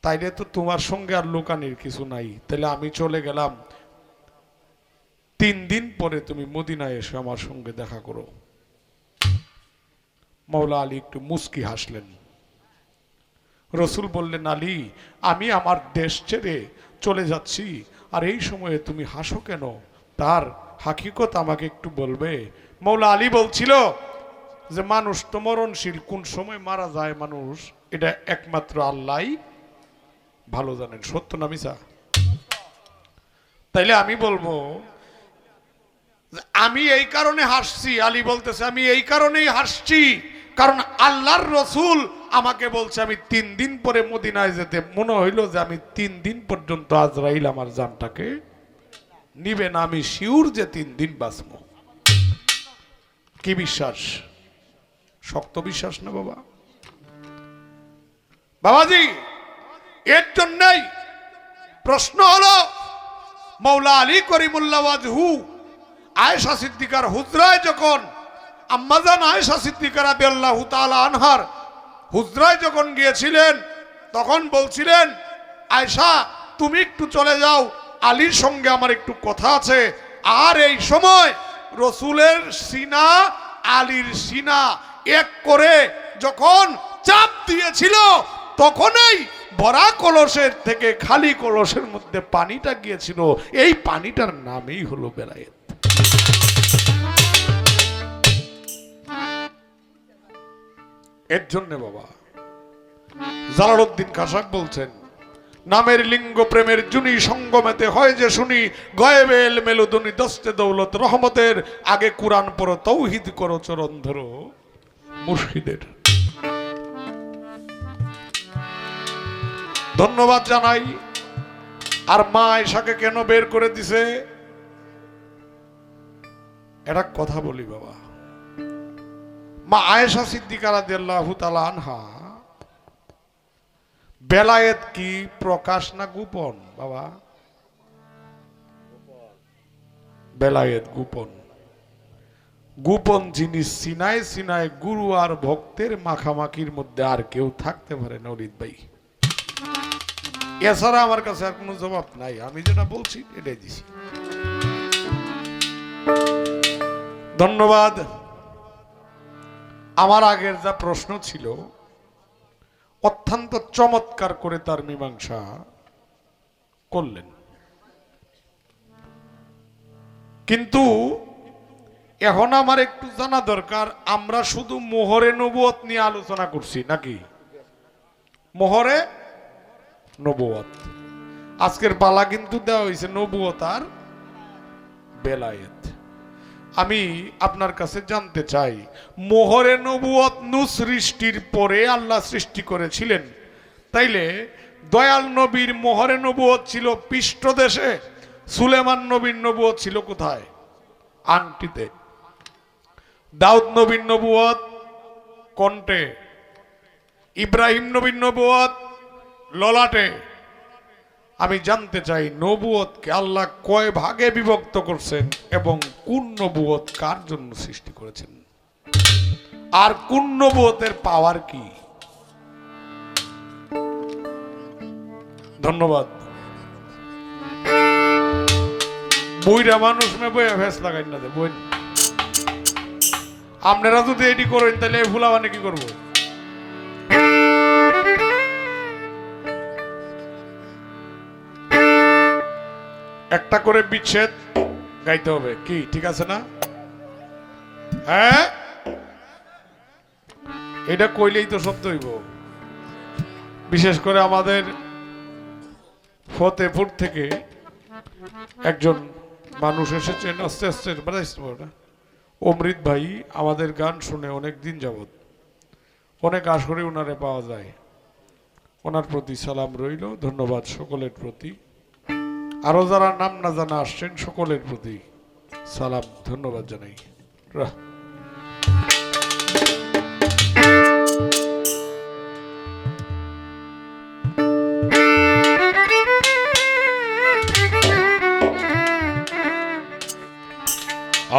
তাইলে তো তোমার সঙ্গে আর লুকানির কিছু নাই, তাহলে আমি চলে গেলাম, 3 দিন পরে তুমি মদিনায় এসে আমার সঙ্গে দেখা করো। মৌলা আলী একটু মুস্কি হাসলেন। রসুল বললেন, আলী আমি আমার দেশ ছেড়ে চলে যাচ্ছি, আর এই সময়ে তুমি হাসো কেন? তার হাকিকত আমাকে একটু বলবে? মৌলা আলী বলছিল যে মানুষ তো মরণশীল, কোন সময় মারা যায় মানুষ এটা একমাত্র আল্লাহই ভালো জানেন। সত্য না মিছা? তাইলে আমি বলবো আমি এই কারণে হাসছি। আলী বলতেছে আমি এই কারণেই হাসছি কারণ আল্লাহর রসুল আমাকে বলছে আমি 3 দিন পরে মদিনায় যেতে। মনে হইল যে আমি 3 দিন পর্যন্ত আজরাইল আমার জানটাকে নিবে না, আমি শিউর যে 3 দিন বাঁচবো। কি বিশ্বাস? শক্ত বিশ্বাস না বাবা? বাবাজি এর জন্যই প্রশ্ন হলো মৌলা আলী করিমুল্লাহ ওয়াজহু আয়েশা সিদ্দিকার হুজরায় যখন, আম্মাজান আয়েশা সিদ্দিকা রাদিয়াল্লাহু তাআলা আনহার হুজরায় যখন গিয়েছিলেন তখন বলছিলেন, আয়েশা তুমি একটু চলে যাও, আলীর সঙ্গে আমার একটু কথা আছে। আর এই সময় রসুলের সিনা আলীর সিনা এক করে যখন চাপ দিয়েছিল তখনই ভরা কলসের থেকে খালি কলসের মধ্যে পানিটা গিয়েছিল। এই পানিটার নামই হলো বেলায়েত। এর জন্য বাবা জালালউদ্দিন কাশাক বলছেন, নামের লিঙ্গ প্রেমের জুনি সঙ্গমেতে হয় যে শুনি, গয়েবেল মেলুদনি দস্তে দৌলত রহমতের, আগে কুরআন পড়ো তৌহিদ করো চরণ ধরো মুর্শিদের। ধন্যবাদ জানাই। আর মা আয়েশাকে কেন বের করে দিছে এটা কথা বলি বাবা। মা আয়েশা সিদ্দিকা রাদিয়াল্লাহু তাআলা আনহা বেলায়েত কি প্রকাশ না গোপন বাবা? বেলায়েত গোপন। গোপন জিনিস সিনায় সিনায় গুরু আর ভক্তের মাখামাখির মধ্যে আর কেউ থাকতে পারে না অলিদ ভাই। এছাড়া আমার কাছে আর কোনো জবাব নাই। আমি যেটা বলছি এটাই দিছি। ধন্যবাদ। আমার আগের যা প্রশ্ন ছিল অত্যন্ত চমৎকার করে তার মীমাংসা করলেন, কিন্তু এখন আমার একটু জানা দরকার, আমরা শুধু মোহরে নবুয়ত নিয়ে আলোচনা করছি নাকি? মোহরে নবুয়ত, আজকের পালা কিন্তু দেওয়া হয়েছে নবুয়ত আর বেলায়েত। আমি আপনার কাছে জানতে চাই, মোহরে নবুয়ত নূহ সৃষ্টির পরে আল্লাহ সৃষ্টি করেছিলেন, তাইলে দয়াল নবীর মোহরে নবুয়ত ছিল পৃষ্ঠদেশে, সুলেমান নবীর নবুয়ত ছিল কোথায়? আংটিতে। দাউদ নবীর নবুয়ত কণ্ঠে, ইব্রাহিম নবীর নবুয়ত ললাটে। আমি জানতে চাই নবুয়তকে আল্লাহ কয় ভাগে বিভক্ত করছেন এবং কোন নবুয়ত কার জন্য সৃষ্টি করেছেন, আর কোন নবুয়তের পাওয়ার কি? ধন্যবাদ। বইরা মানুষ মে বইয়া ভেস লাগাই না দে বই। আপনারা যদি এটি করেন তাহলে ভুলাবানে কি করবো? একটা করে বিচ্ছেদ গাইতে হবে, কি ঠিক আছে না? হ্যাঁ, এটা কইলেই তো সত্য হইব। বিশেষ করে আমাদের ফতেপুর থেকে একজন মানুষ এসেছেন, আস্তে আস্তে অমৃত ভাই, আমাদের গান শুনে অনেক দিন যাবত, অনেক আসরে ওনারে পাওয়া যায়। ওনার প্রতি সালাম রইল, ধন্যবাদ সকলের প্রতি। আরো যারা নাম না জানা আসছেন সকলের প্রতি সালাম, ধন্যবাদ জানাই।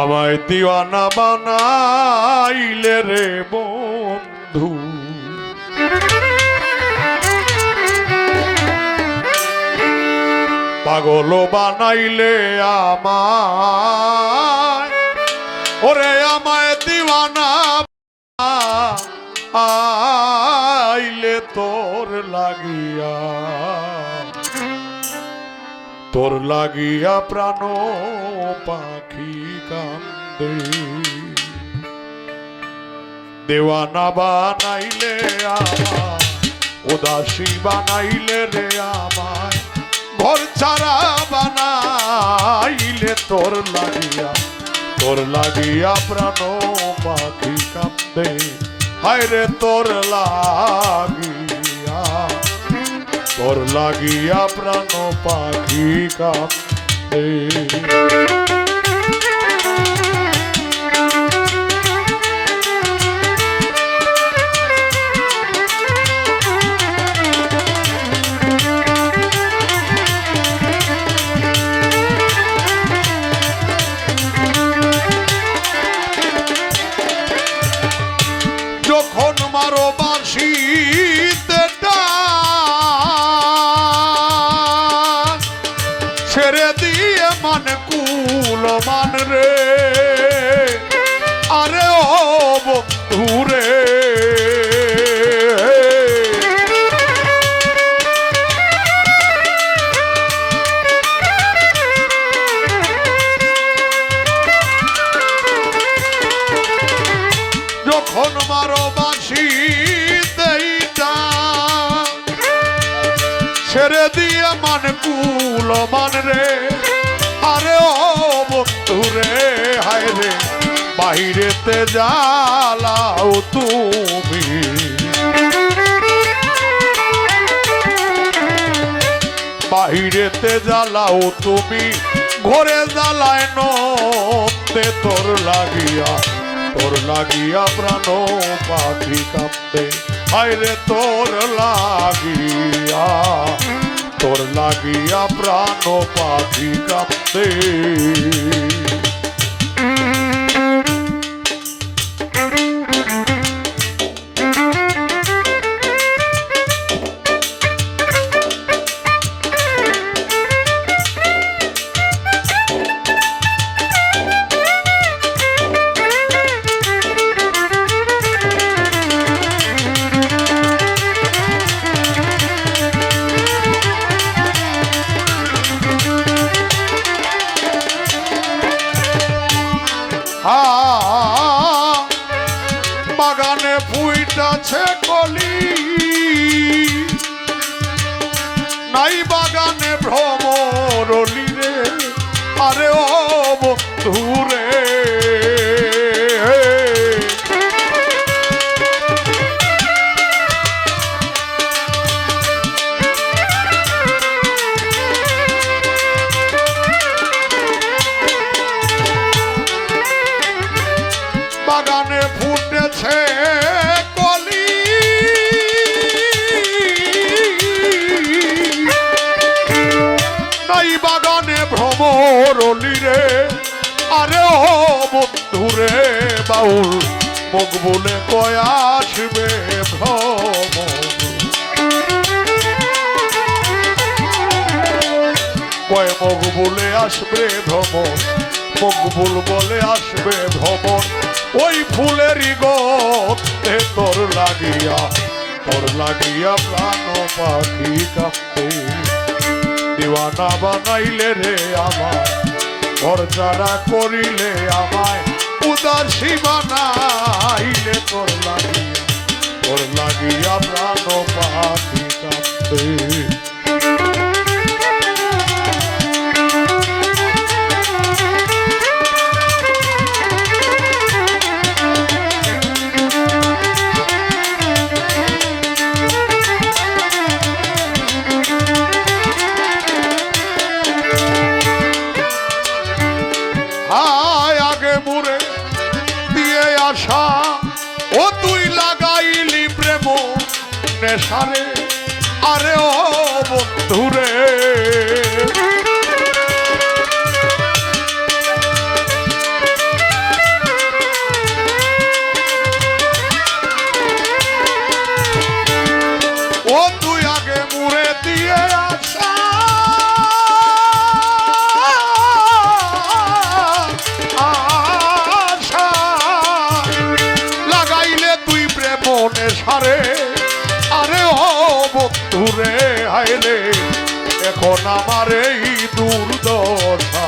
আমায় দিওয়ানা বানাইলে রে বন্ধু, পাগল বানাইলে আমায়, ওরে আমায় দিওয়ানা আইলে তোর লাগিয়া, তোর লাগিয়া প্রাণ পাখি কান্দে। দেওয়ানা বানাইলে আমায়, উদাসী বানাইলে রে আমায়, ঘর ছাড়া বানাইলে তোর লাগিয়া প্রাণ পাখি কান্দে। হায় রে তোর লাগিয়া প্রাণ পাখি কান্দে। যখন মারো বাঁশিতে টান, ছেড়ে দিয়ে মান কুল মান রে, আরে ও বন্ধু রে, যখন মারো বাঁশিতে টান, ছেড়ে দিয়ে মান কুল মান রে, আরে ও বন্ধু রে, হায় রে বাহিরেতে জ্বালাও তুমি, বাহিরেতে জ্বালাও তুমি, ঘরে জ্বালায় নতে তোর লাগিয়া প্রাণ পাখি কাঁদে। হায় রে তোর লাগিয়া প্রাণ পাখি কাঁদে। বাগানে ফুইটাছে কলি, নাই বাগানে ভ্রমরলি রে, আরে ও বন্ধুরে। বাগানে ফুটেছে কলি, নাই বাগানে ভ্রমরলি রে, আরে ও বন্ধুরে বাউল মুখ বলে কয় আসবে ভ্রমর, কয় মুখ বলে আসবে ভ্রমর, মকবুল বলে আসবে ভ্রমণ। ওই ফুলেরই গতে তোর লাগিয়া প্রাণ পাখি কাঁপতে, দিওয়ানা বানাইলে রে আমায়, ঘর যারা করিলে আমায়, উদাসী বানাইলে তোর লাগিয়া প্রাণ পাখি কাঁপতে। ও তুই লাগাইলি প্রেম নেশারে, আরে ও বন্ধুরে। ও তুই আগে মুড়ে দিয়ে আসা, সারে, আরে ও বন্ধুরে হায়রে, এখন আমার এই দুর্দশা,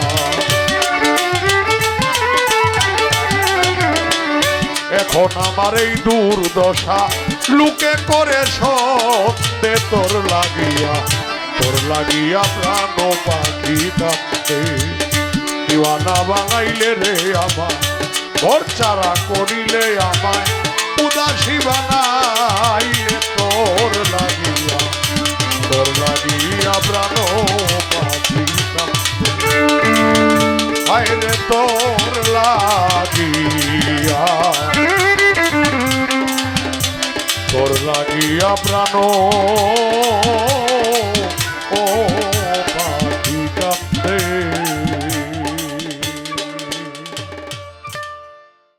এখন আমার এই দুর্দশা, লুকে করে সত্যে তোর লাগিয়া প্রাণ পাখি কাঁপতে, দিওয়ানা বানাইলে রে আমায়, ঘর চারা করিলে আমায়, উদাসী বানাইলে তোর লাগিয়া প্রাণ পাখি কাঁপতে, হায়রে তোর লাগিয়া প্রাণ